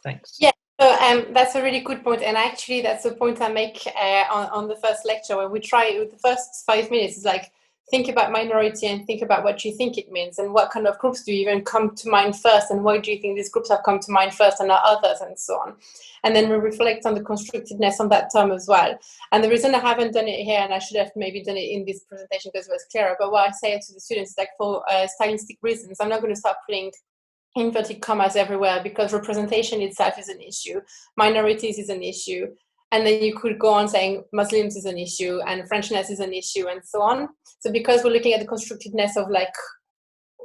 Speaker 1: Thanks.
Speaker 4: Yeah, so that's a really good point. And actually, that's the point I make on the first lecture, when we try with the first 5 minutes, is like, think about minority and think about what you think it means and what kind of groups do you even come to mind first, and why do you think these groups have come to mind first and not others, and so on. And then we reflect on the constructedness on that term as well. And the reason I haven't done it here, and I should have maybe done it in this presentation because it was clearer, but what I say to the students is like, for stylistic reasons, I'm not going to start putting inverted commas everywhere, because representation itself is an issue, minorities is an issue, and then you could go on saying Muslims is an issue and Frenchness is an issue, and so on. So because we're looking at the constructedness of like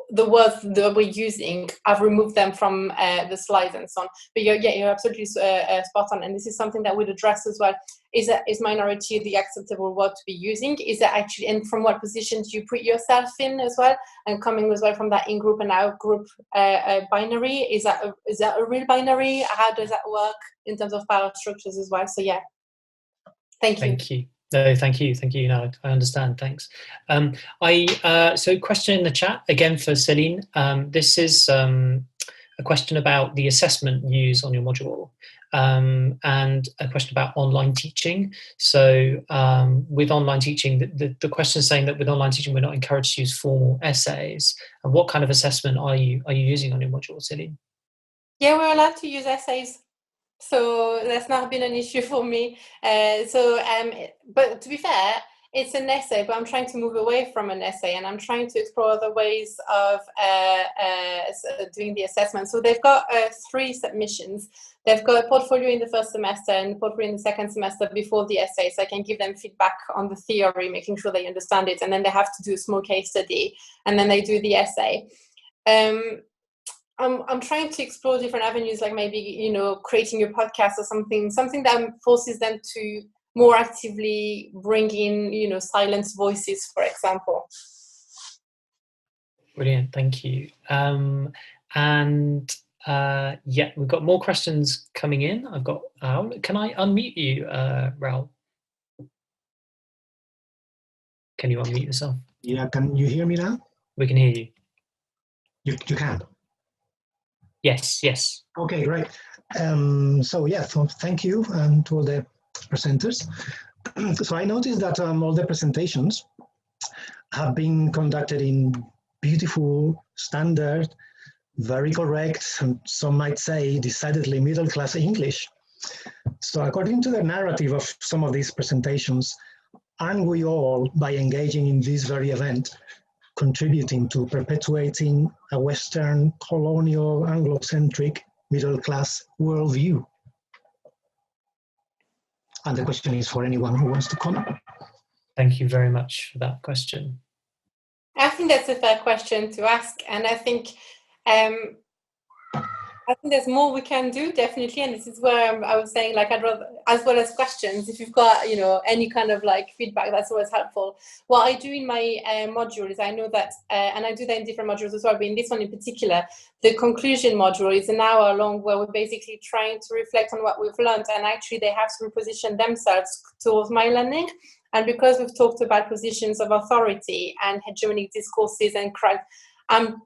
Speaker 4: the words that we're using, I've removed them from the slides and so on. But you're absolutely spot on, and this is something that we'd address as well. Is minority the acceptable word to be using? Is that actually, and from what position do you put yourself in as well? And coming as well from that in-group and out-group binary, is that a real binary? How does that work in terms of power structures as well? So yeah, thank you.
Speaker 1: Thank you. No, thank you. No, I understand. Thanks. So question in the chat again for Celine. This is a question about the assessment used on your module, and a question about online teaching. So with online teaching, the question is saying that with online teaching, we're not encouraged to use formal essays. And what kind of assessment are you using on your module, Celine?
Speaker 4: Yeah, we're allowed to use essays. So that's not been an issue for me. But to be fair, it's an essay, but I'm trying to move away from an essay, and I'm trying to explore other ways of doing the assessment. So they've got 3 submissions. They've got a portfolio in the first semester and a portfolio in the second semester before the essay, so I can give them feedback on the theory, making sure they understand it, and then they have to do a small case study, and then they do the essay. I'm trying to explore different avenues, like maybe, creating a podcast or something that forces them to more actively bring in, silenced voices, for example.
Speaker 1: Brilliant, thank you. Yeah, we've got more questions coming in. I've got, can I unmute you, Raul? Can you unmute yourself?
Speaker 6: Yeah, can you hear me now?
Speaker 1: We can hear you.
Speaker 6: You can?
Speaker 1: Yes.
Speaker 6: Okay, great. So thank you to all the presenters. So I noticed that all the presentations have been conducted in beautiful, standard, very correct, and some might say decidedly middle-class English. So according to the narrative of some of these presentations, aren't we all, by engaging in this very event, contributing to perpetuating a Western, colonial, Anglo-centric, middle-class worldview? And the question is for anyone who wants to comment.
Speaker 1: Thank you very much for that question.
Speaker 4: I think that's a fair question to ask, and I think there's more we can do, definitely, and this is where I was saying, like, I'd rather, as well as questions, if you've got, any kind of like feedback, that's always helpful. What I do in my module is, I know that, and I do that in different modules as well, but in this one in particular, the conclusion module is an hour long, where we're basically trying to reflect on what we've learned, and actually they have to reposition themselves towards my learning. And because we've talked about positions of authority and hegemonic discourses and I'm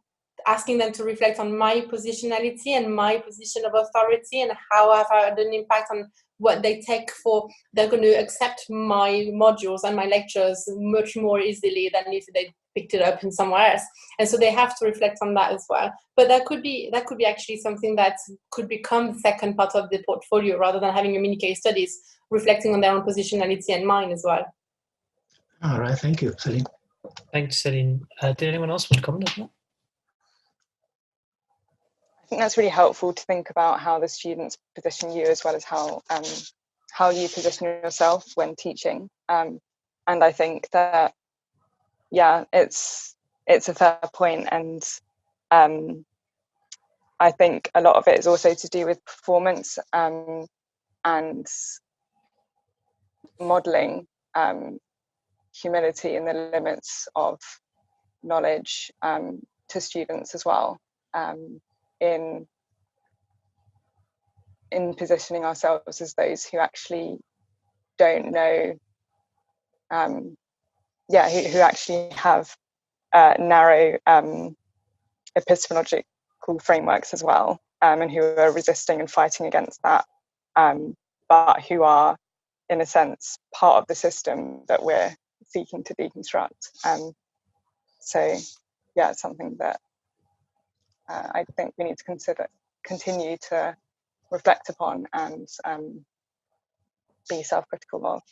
Speaker 4: asking them to reflect on my positionality and my position of authority, and how I've had an impact on what they take for, they're going to accept my modules and my lectures much more easily than if they picked it up in somewhere else. And so they have to reflect on that as well. But that could be actually something that could become the second part of the portfolio, rather than having a mini case studies, reflecting on their own positionality and mine as well.
Speaker 6: All right, thank you, Celine.
Speaker 1: Thanks, Celine. Did anyone else want to comment on that?
Speaker 2: I think that's really helpful to think about how the students position you, as well as how you position yourself when teaching. And I think that, yeah, it's a fair point, and I think a lot of it is also to do with performance and modelling humility in the limits of knowledge to students as well, in positioning ourselves as those who actually don't know, who actually have narrow epistemological frameworks as well, and who are resisting and fighting against that, but who are, in a sense, part of the system that we're seeking to deconstruct. So, yeah, it's something that I think we need to continue to reflect upon and be self-critical of.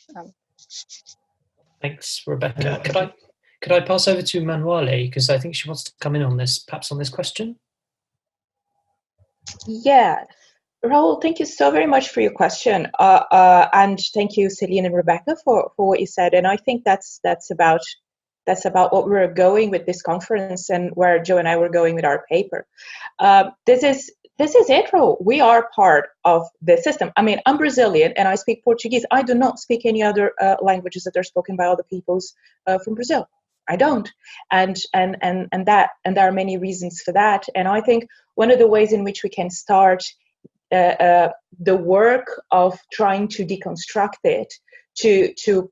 Speaker 1: Thanks, Rebekah. Could I pass over to Manuale, because I think she wants to come in on this, perhaps on this question?
Speaker 7: Yeah, Raul, thank you so very much for your question, and thank you, Celine and Rebekah, for what you said. And I think that's about what we're going with this conference, and where Joe and I were going with our paper. This is it, Raul. We are part of the system. I mean, I'm Brazilian and I speak Portuguese. I do not speak any other languages that are spoken by other peoples from Brazil. I don't, and there are many reasons for that. And I think one of the ways in which we can start the work of trying to deconstruct it, to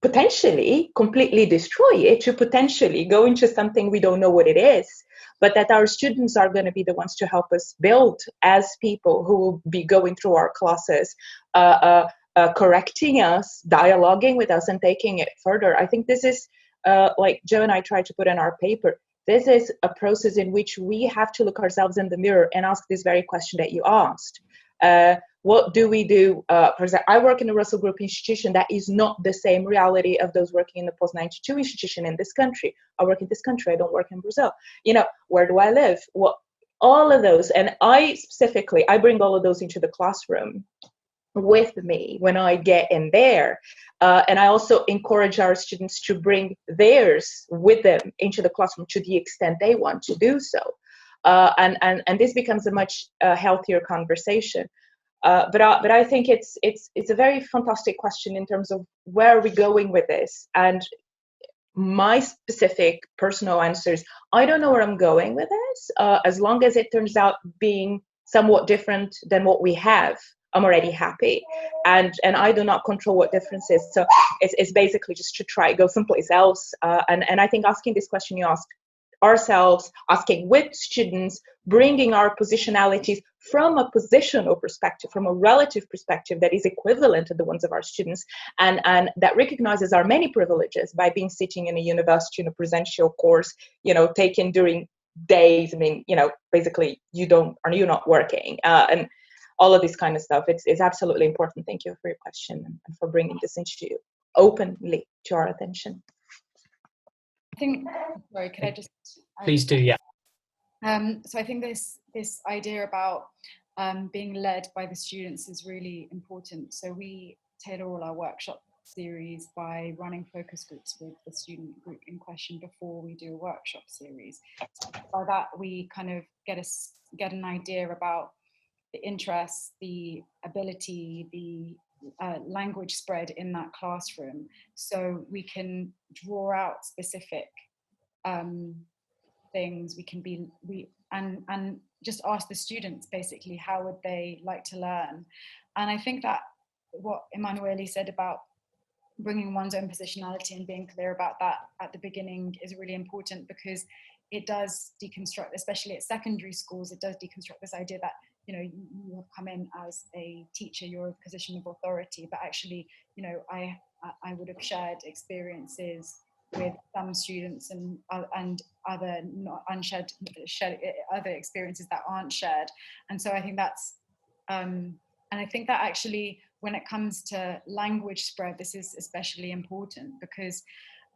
Speaker 7: potentially completely destroy it, to potentially go into something we don't know what it is, but that our students are going to be the ones to help us build as people who will be going through our classes, correcting us, dialoguing with us, and taking it further. I think this is, like Joe and I tried to put in our paper, this is a process in which we have to look ourselves in the mirror and ask this very question that you asked. What do we do? For example, I work in a Russell Group institution. That is not the same reality of those working in the post-92 institution in this country. I work in this country. I don't work in Brazil. You know, where do I live? What, all of those. And I bring all of those into the classroom with me when I get in there. And I also encourage our students to bring theirs with them into the classroom to the extent they want to do so. And this becomes a much healthier conversation. But I think it's a very fantastic question in terms of where are we going with this. And my specific personal answer is, I don't know where I'm going with this. As long as it turns out being somewhat different than what we have, I'm already happy. And I do not control what difference is. So it's basically just to try go someplace else. And I think asking this question you asked ourselves, asking with students, bringing our positionalities from a positional perspective, from a relative perspective that is equivalent to the ones of our students, and that recognizes our many privileges by being sitting in a university in a presential course, you know, taken during days. I mean, you know, basically you're not working, and all of this kind of stuff. It's absolutely important. Thank you for your question and for bringing this issue openly to our attention.
Speaker 3: I think, sorry, could I just...
Speaker 1: Please do, yeah.
Speaker 3: So I think this idea about being led by the students is really important. So we tailor all our workshop series by running focus groups with the student group in question before we do a workshop series. So by that we kind of get an idea about the interest, the ability, the language spread in that classroom, so we can draw out specific things. And just ask the students basically how would they like to learn. And I think that what Emanuele said about bringing one's own positionality and being clear about that at the beginning is really important, because it does deconstruct, especially at secondary schools, it does deconstruct this idea that, you know, you have come in as a teacher, you're a position of authority, but actually, you know, I would have shared experiences with some students and other not unshared other experiences that aren't shared. And so I think that's and I think that actually when it comes to language spread, this is especially important, because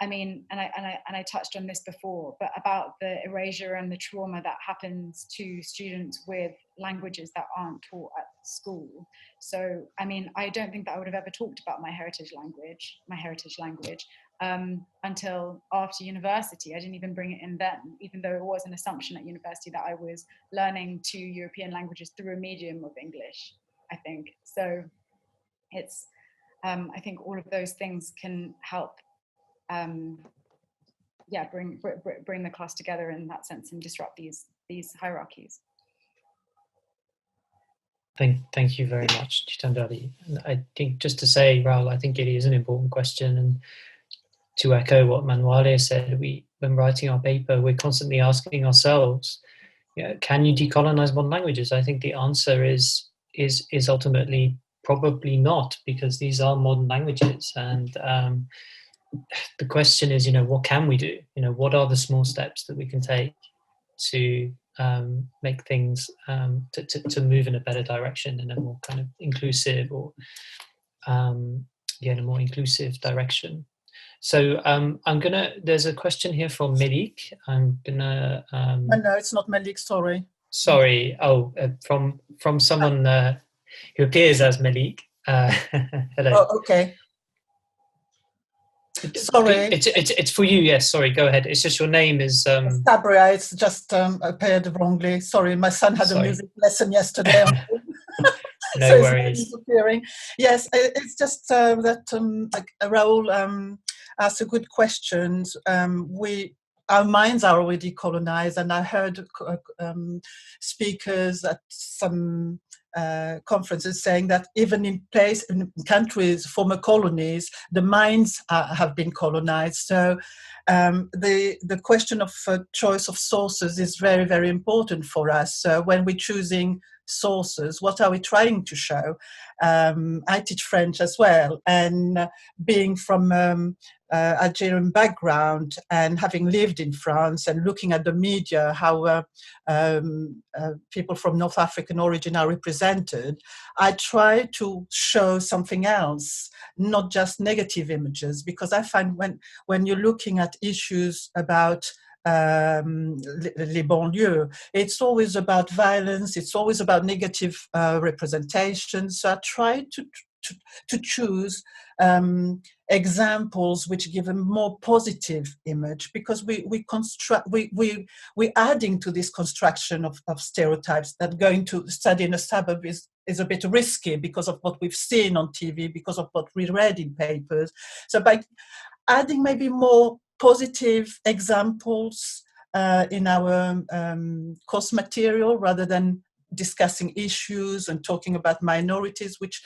Speaker 3: I mean, and I touched on this before, but about the erasure and the trauma that happens to students with languages that aren't taught at school. So, I mean, I don't think that I would have ever talked about my heritage language. until after university. I didn't even bring it in then, even though it was an assumption at university that I was learning 2 European languages through a medium of English, I think. So it's, I think all of those things can help, bring the class together in that sense and disrupt these hierarchies.
Speaker 1: Thank you very much, Gitanjali. I think just to say, Raoul, I think it is an important question, and to echo what Manuale said, when writing our paper, we're constantly asking ourselves, can you decolonize modern languages? I think the answer is ultimately probably not, because these are modern languages, and the question is, what can we do? What are the small steps that we can take to make things to move in a better direction, in a more kind of inclusive or in a more inclusive direction. So there's a question here from Malik. I'm gonna
Speaker 8: no, it's not Malik, sorry.
Speaker 1: From someone who appears as Malik. Hello.
Speaker 8: Oh, okay. Sorry.
Speaker 1: It's for you, yes, sorry, go ahead. It's just your name is
Speaker 8: Sabria, it's just appeared wrongly. Sorry, my son had a music lesson yesterday.
Speaker 1: No
Speaker 8: so
Speaker 1: worries.
Speaker 8: Yes, it's just that Raoul asked a good question. Our minds are already colonized, and I heard speakers at some conferences saying that even in countries, former colonies, the minds have been colonized. So the question of choice of sources is very, very important for us. So when we're choosing sources, what are we trying to show? I teach French as well, and being from Algerian background and having lived in France and looking at the media, how people from North African origin are represented, I try to show something else, not just negative images, because I find when you're looking at issues about les banlieues, it's always about violence, it's always about negative representations. So I try to choose examples which give a more positive image, because we're adding to this construction of stereotypes that going to study in a suburb is a bit risky because of what we've seen on TV, because of what we read in papers. So by adding maybe more positive examples in our course material, rather than discussing issues and talking about minorities, which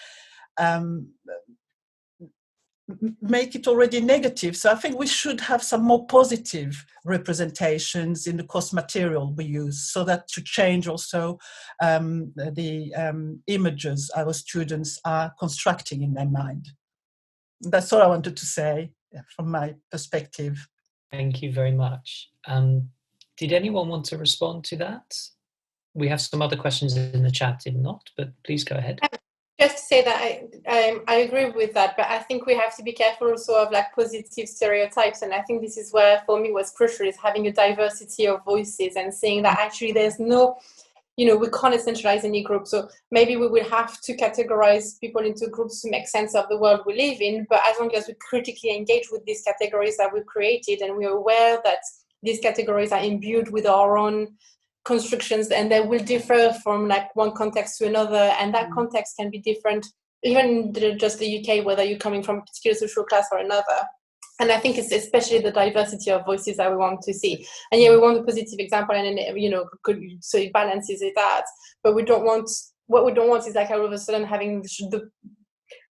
Speaker 8: make it already negative. So I think we should have some more positive representations in the course material we use, so that to change also the images our students are constructing in their mind. That's all I wanted to say from my perspective.
Speaker 1: Thank you very much. Did anyone want to respond to that? We have some other questions in the chat, if not, but please go ahead.
Speaker 4: Just to say that I agree with that, but I think we have to be careful also of like positive stereotypes, and I think this is where for me what's crucial is having a diversity of voices and saying that actually there's no, we can't essentialize any group. So maybe we will have to categorize people into groups to make sense of the world we live in, but as long as we critically engage with these categories that we've created, and we're aware that these categories are imbued with our own constructions, and they will differ from like one context to another, and that context can be different even in just the UK, whether you're coming from a particular social class or another. And I think it's especially the diversity of voices that we want to see. And we want a positive example, and then so it balances it out. But what we don't want is like all of a sudden having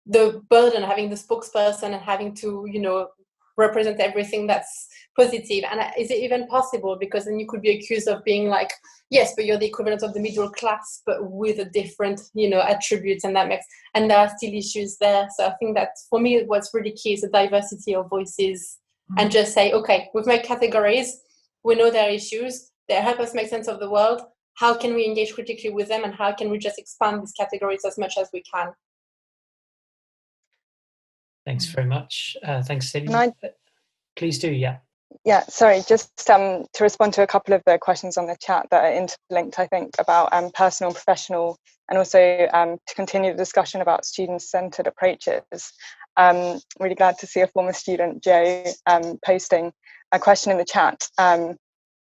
Speaker 4: the burden, having the spokesperson and having to represent everything that's positive. And is it even possible? Because then you could be accused of being like, yes, but you're the equivalent of the middle class, but with a different, attributes, and and there are still issues there. So I think that for me, what's really key is the diversity of voices, and just say, okay, we've made categories, we know there are issues, they help us make sense of the world. How can we engage critically with them, and how can we just expand these categories as much as we can?
Speaker 1: Thanks very much. Thanks, Celine. Please do, yeah.
Speaker 2: Yeah, sorry, just to respond to a couple of the questions on the chat that are interlinked, I think, about personal and professional, and also to continue the discussion about student-centred approaches. Really glad to see a former student, Joe, posting a question in the chat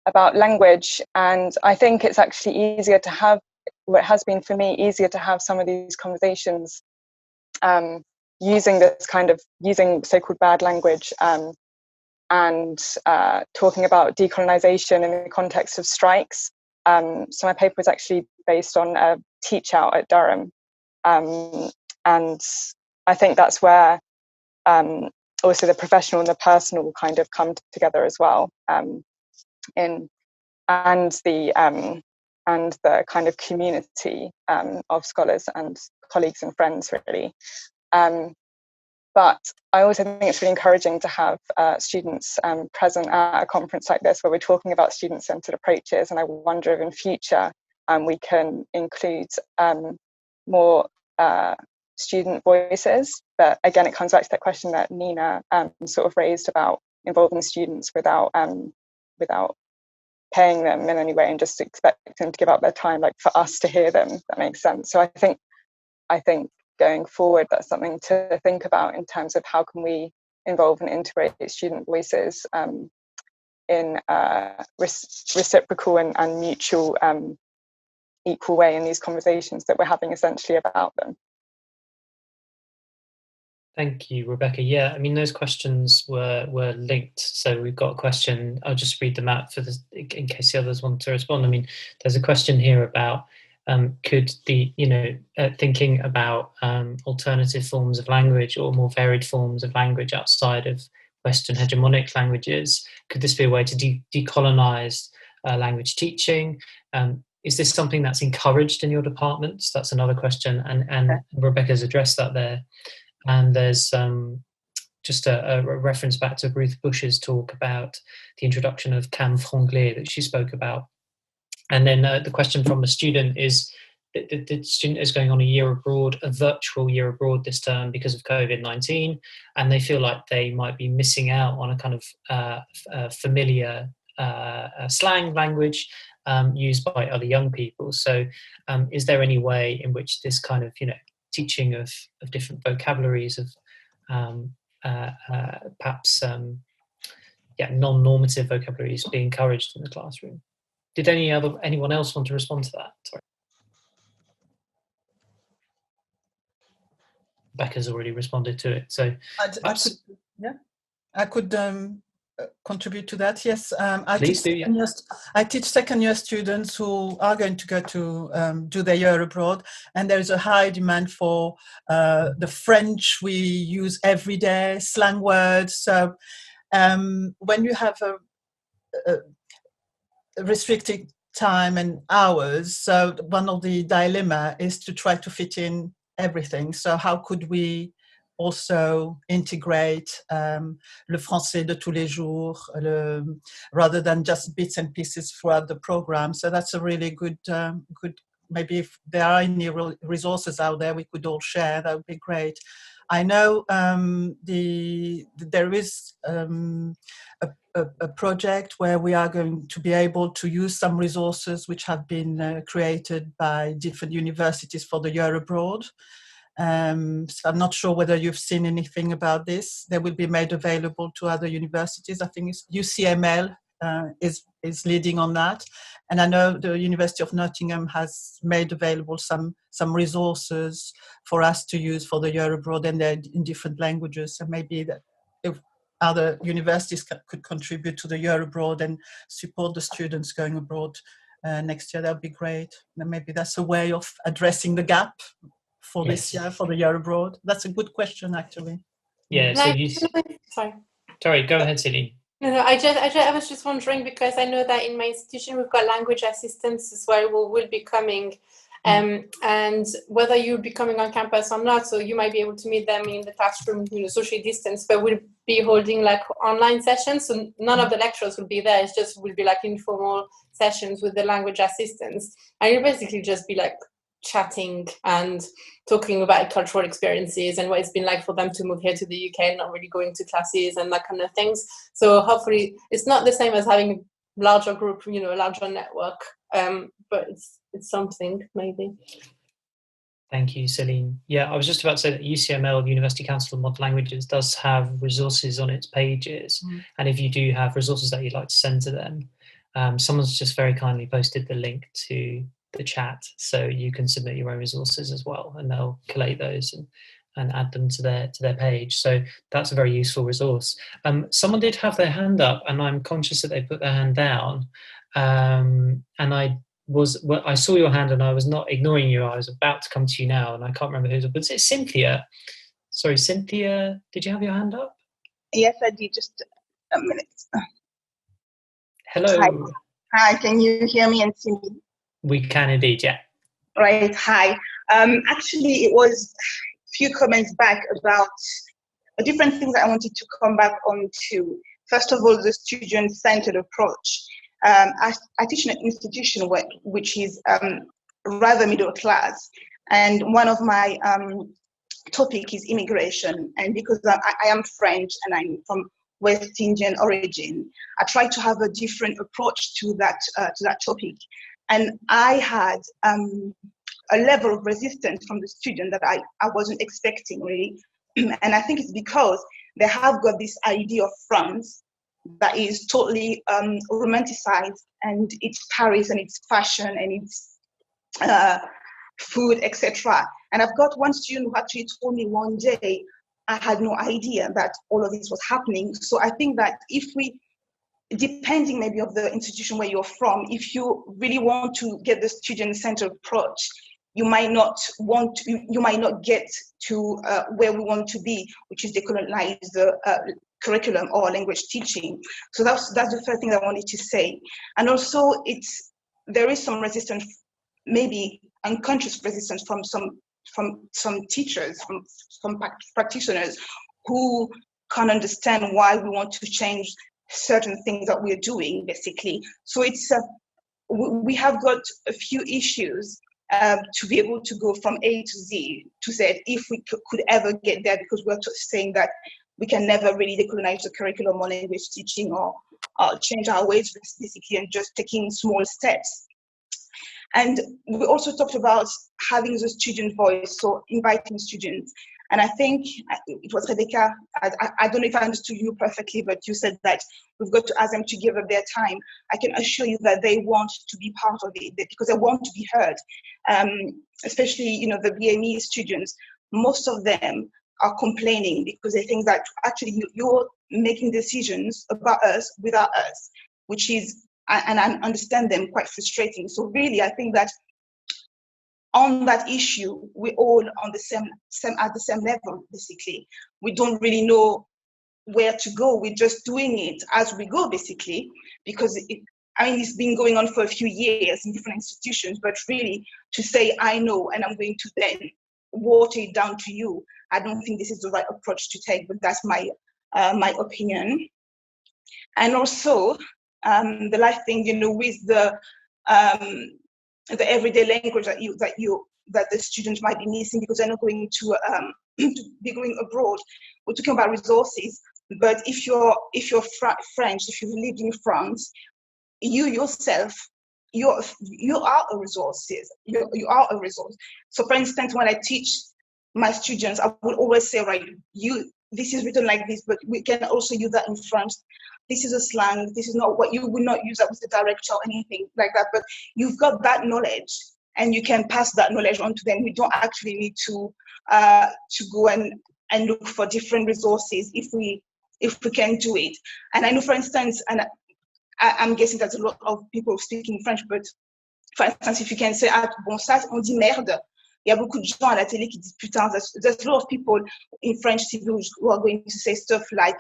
Speaker 2: about language. And I think it's actually easier to have, well, it has been for me, easier to have some of these conversations using so-called bad language and talking about decolonization in the context of strikes. So my paper was actually based on a teach out at Durham. And I think that's where also the professional and the personal kind of come together as well, and the kind of community of scholars and colleagues and friends, really. But I also think it's really encouraging to have students present at a conference like this where we're talking about student-centered approaches, and I wonder if in future we can include more student voices. But again, it comes back to that question that Nina sort of raised about involving students without paying them in any way and just expecting them to give up their time, like for us to hear them. That makes sense. So I think going forward, that's something to think about in terms of how can we involve and integrate student voices in a reciprocal and mutual equal way in these conversations that we're having essentially about them.
Speaker 1: Thank you, Rebekah. Yeah, I mean, those questions were linked. So we've got a question, I'll just read them out for this, in case the others want to respond. I mean, there's a question here about could the, thinking about alternative forms of language or more varied forms of language outside of Western hegemonic languages, could this be a way to decolonize language teaching? Is this something that's encouraged in your departments? That's another question, and Rebekah's addressed that there. And there's just a reference back to Ruth Bush's talk about the introduction of cam franglais that she spoke about. And then the question from the student is, the student is going on a virtual year abroad this term because of COVID-19, and they feel like they might be missing out on a kind of familiar slang language used by other young people. So is there any way in which this kind of, teaching of different vocabularies of perhaps non-normative vocabularies be encouraged in the classroom? Did anyone else want to respond to that? Sorry. Becca's already responded to it, so
Speaker 8: I could contribute to that. Yes,
Speaker 1: please do. Yeah.
Speaker 8: I teach second-year students who are going to go to do their year abroad, and there is a high demand for the French we use every day, slang words. So when you have a restricted time and hours, so one of the dilemma is to try to fit in everything. So how could we also integrate le français de tous les jours, rather than just bits and pieces throughout the program? So that's a really good, maybe if there are any resources out there we could all share, that would be great. I know there is a project where we are going to be able to use some resources which have been created by different universities for the year abroad. So I'm not sure whether you've seen anything about this. They will be made available to other universities. I think it's UCML is leading on that, and I know the University of Nottingham has made available some resources for us to use for the year abroad, and they're in different languages. So maybe that if other universities could contribute to the year abroad and support the students going abroad next year, that would be great. And maybe that's a way of addressing the gap for this year, for the year abroad. That's a good question, actually.
Speaker 1: Yeah. So sorry, go ahead, Celine.
Speaker 4: No, I was just wondering, because I know that in my institution we've got language assistants as well who will be coming, and whether you'll be coming on campus or not, so you might be able to meet them in the classroom, socially distanced, but we'll be holding like online sessions, so none of the lecturers will be there. It's just will be like informal sessions with the language assistants, and you'll basically just be like chatting and talking about cultural experiences and what it's been like for them to move here to the UK and not really going to classes and that kind of things. So hopefully it's not the same as having a larger group, a larger network, but it's something maybe.
Speaker 1: Thank you, Celine. Yeah, I was just about to say that UCML, University Council of Modern Languages, does have resources on its pages. And if you do have resources that you'd like to send to them, someone's just very kindly posted the link to the chat, so you can submit your own resources as well, and they'll collate those and add them to their page. So that's a very useful resource. Someone did have their hand up, and I'm conscious that they put their hand down. And I saw your hand and I was not ignoring you. I was about to come to you now, and I can't remember who's, but it's Cynthia. Sorry, Cynthia, did you have your hand up?
Speaker 9: Yes, I did. Just a minute.
Speaker 1: Hello.
Speaker 9: Hi, can you hear me and see me?
Speaker 1: We can indeed, yeah.
Speaker 9: Right, hi. Actually, it was a few comments back about different things I wanted to come back on to. First of all, the student-centered approach. I teach in an institution which is rather middle class, and one of my topic is immigration. And because I am French and I'm from West Indian origin, I try to have a different approach to that topic. And I had a level of resistance from the student that I wasn't expecting, really. And I think it's because they have got this idea of France that is totally romanticized, and it's Paris and it's fashion and it's food, etc. And I've got one student who actually told me one day, I had no idea that all of this was happening. So I think that if we, depending maybe of the institution where you're from, if you really want to get the student-centered approach, you might not get to where we want to be, which is decolonize the curriculum or language teaching. So that's the first thing I wanted to say. And also, there is some resistance, maybe unconscious resistance from some teachers, from some practitioners who can't understand why we want to change certain things that we're doing, basically. So we have got a few issues to be able to go from A to Z, to Z, if we could ever get there, because we're saying that we can never really decolonize the curriculum or language teaching or change our ways, basically, and just taking small steps. And we also talked about having the student voice, so inviting students. And I think it was Rebekah, I don't know if I understood you perfectly, but you said that we've got to ask them to give up their time. I can assure you that they want to be part of it because they want to be heard. Especially, the BME students, most of them are complaining because they think that actually you're making decisions about us without us, which is, and I understand them, quite frustrating. So really, I think that on that issue, we're all on the same at the same level, basically. We don't really know where to go. We're just doing it as we go, basically, because it's been going on for a few years in different institutions, but really to say, I know, and I'm going to then water it down to you, I don't think this is the right approach to take, but that's my opinion. And also, the last thing, with the everyday language that the students might be missing because they're not going to be going abroad. We're talking about resources, but if you're French, if you've lived in France, you yourself, you are a resource. You are a resource. So, for instance, when I teach my students, I will always say, right, this is written like this, but we can also use that in French. This is a slang. This is not what you would not use that with the director or anything like that. But you've got that knowledge, and you can pass that knowledge on to them. We don't actually need to go and look for different resources if we can do it. And I know, for instance, and I'm guessing there's a lot of people speaking French, but for instance, if you can say, bon, ça, on dit merde. Il y a beaucoup de gens à la télé qui disent putain. There's a lot of people in French TV who are going to say stuff like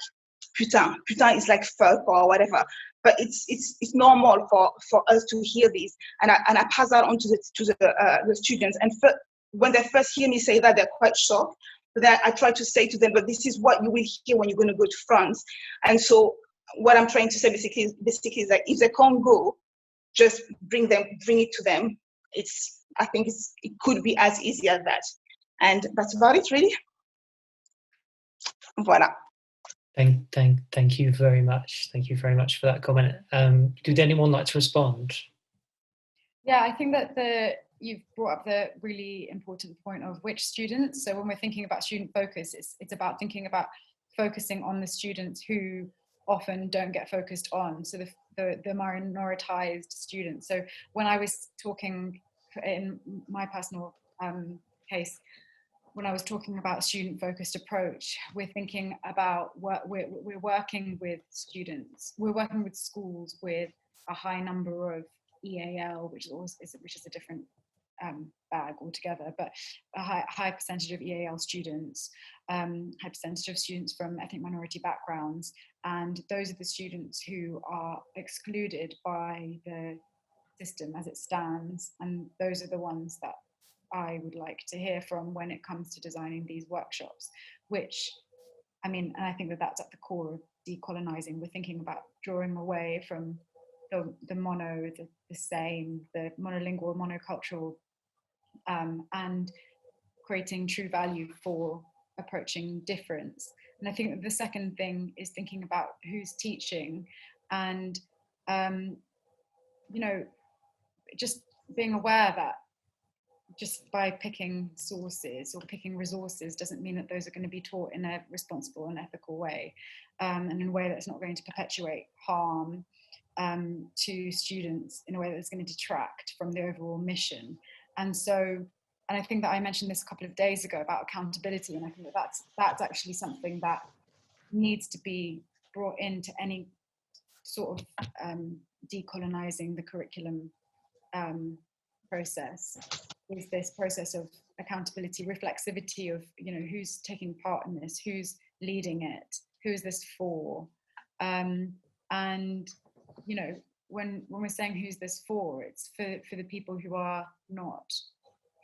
Speaker 9: putain. Putain is like fuck or whatever. But it's normal for us to hear this, and I pass that on to the students. And when they first hear me say that, they're quite shocked. But then I try to say to them, but this is what you will hear when you're going to go to France. And so what I'm trying to say basically is that if they can't go, just bring it to them. I think it could be as easy as that. And that's about it, really. Voilà.
Speaker 1: Thank you very much. Thank you very much for that comment. Did anyone like to respond?
Speaker 3: Yeah, I think that you've brought up the really important point of which students. So when we're thinking about student focus, it's about thinking about focusing on the students who often don't get focused on, so the minoritized students. So when I was talking in my personal case, when I was talking about student-focused approach, we're thinking about we're working with students, we're working with schools with a high number of EAL, which is a different bag altogether, but a high percentage of EAL students, high percentage of students from ethnic minority backgrounds, and those are the students who are excluded by the system as it stands, and those are the ones that I would like to hear from when it comes to designing these workshops, which, I mean, and I think that that's at the core of decolonizing. We're thinking about drawing away from the mono, the same, the monolingual, monocultural, and creating true value for approaching difference. And I think that the second thing is thinking about who's teaching, and you know, just being aware that just by picking sources or picking resources doesn't mean that those are going to be taught in a responsible and ethical way, and in a way that's not going to perpetuate harm to students, in a way that's going to detract from the overall mission. And so, and I think that I mentioned this a couple of days ago about accountability, and I think that that's actually something that needs to be brought into any sort of decolonizing the curriculum process, is this process of accountability, reflexivity of, you know, who's taking part in this, who's leading it, who is this for, and you know, when we're saying who's this for, it's for the people who are not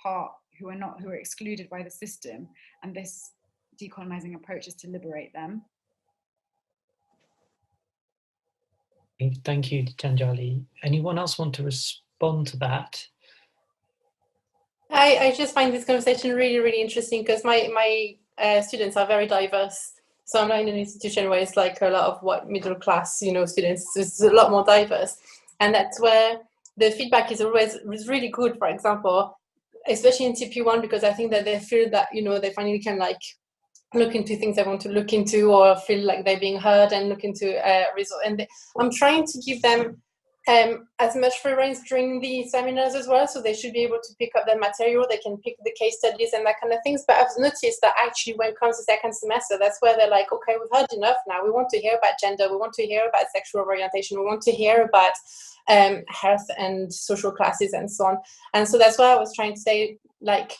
Speaker 3: part, who are excluded by the system, and this decolonizing approach is to liberate them.
Speaker 1: Thank you, Gitanjali. Anyone else want to respond to that?
Speaker 4: I just find this conversation really, really interesting, because my students are very diverse. So I'm not in an institution where it's like a lot of white middle class, you know, students. It's a lot more diverse, and that's where the feedback is really good. For example, especially in TP1, because I think that they feel that, you know, they finally can like look into things they want to look into, or feel like they're being heard and look into results. And I'm trying to give them as much free rein during the seminars as well, so they should be able to pick up their material, they can pick the case studies and that kind of things. But I've noticed that actually when it comes to second semester, that's where they're like, okay, we've heard enough now, we want to hear about gender, we want to hear about sexual orientation, we want to hear about health and social classes and so on. And so that's why I was trying to say, like,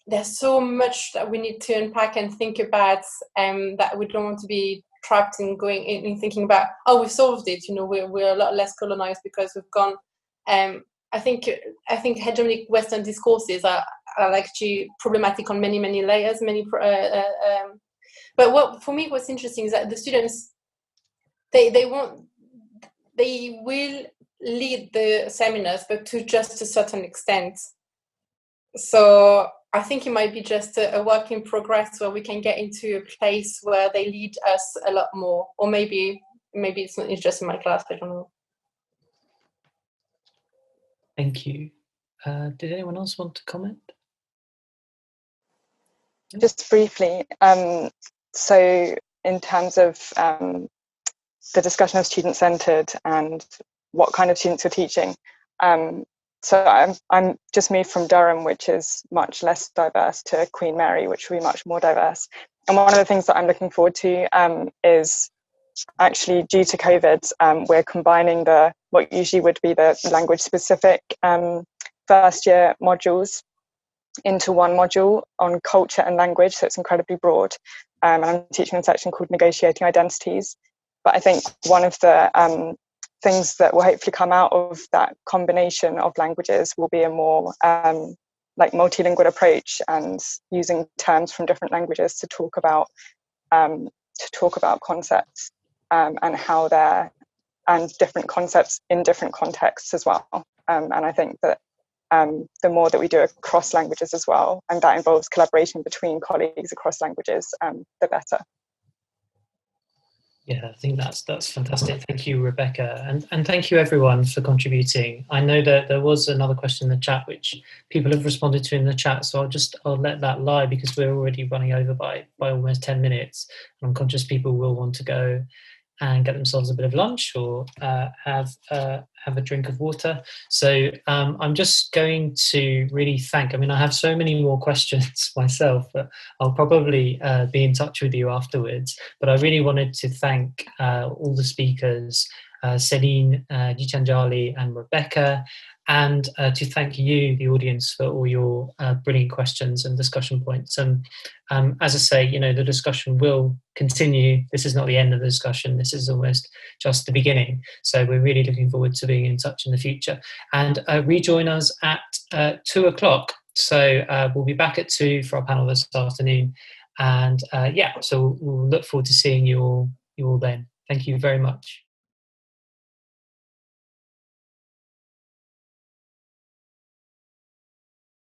Speaker 4: there's so much that we need to unpack and think about, that we don't want to be trapped in going in thinking about, oh, we've solved it, you know, we're a lot less colonized because we've gone. I think hegemonic Western discourses are actually problematic on many layers, but what for me what's interesting is that the students, they will lead the seminars, but to just a certain extent. So I think it might be just a work in progress, where we can get into a place where they lead us a lot more, or maybe it's not, it's just in my class, I don't know.
Speaker 1: Thank you. Did anyone else want to comment?
Speaker 2: Just briefly, so in terms of the discussion of student-centered and what kind of students you're teaching, so I'm just moved from Durham, which is much less diverse, to Queen Mary, which will be much more diverse. And one of the things that I'm looking forward to is actually, due to COVID, we're combining what usually would be the language-specific first year modules into one module on culture and language, so it's incredibly broad. And I'm teaching a section called Negotiating Identities. But I think one of the things that will hopefully come out of that combination of languages will be a more like multilingual approach, and using terms from different languages to talk about concepts and how they're, and different concepts in different contexts as well. And I think that the more that we do across languages as well, and that involves collaboration between colleagues across languages, the better.
Speaker 1: Yeah, I think that's fantastic. Thank you, Rebekah, and thank you everyone for contributing. I know that there was another question in the chat which people have responded to in the chat, so I'll let that lie because we're already running over by almost 10 minutes. I'm conscious people will want to go and get themselves a bit of lunch or have a drink of water. So I'm just going to really thank, I mean, I have so many more questions myself, but I'll probably be in touch with you afterwards. But I really wanted to thank all the speakers, Celine, Gitanjali and Rebekah, and to thank you, the audience, for all your brilliant questions and discussion points. And as I say, you know, the discussion will continue. This is not the end of the discussion. This is almost just the beginning. So we're really looking forward to being in touch in the future. And rejoin us at 2 o'clock. So we'll be back at 2 for our panel this afternoon. And yeah, so we'll look forward to seeing you all then. Thank you very much.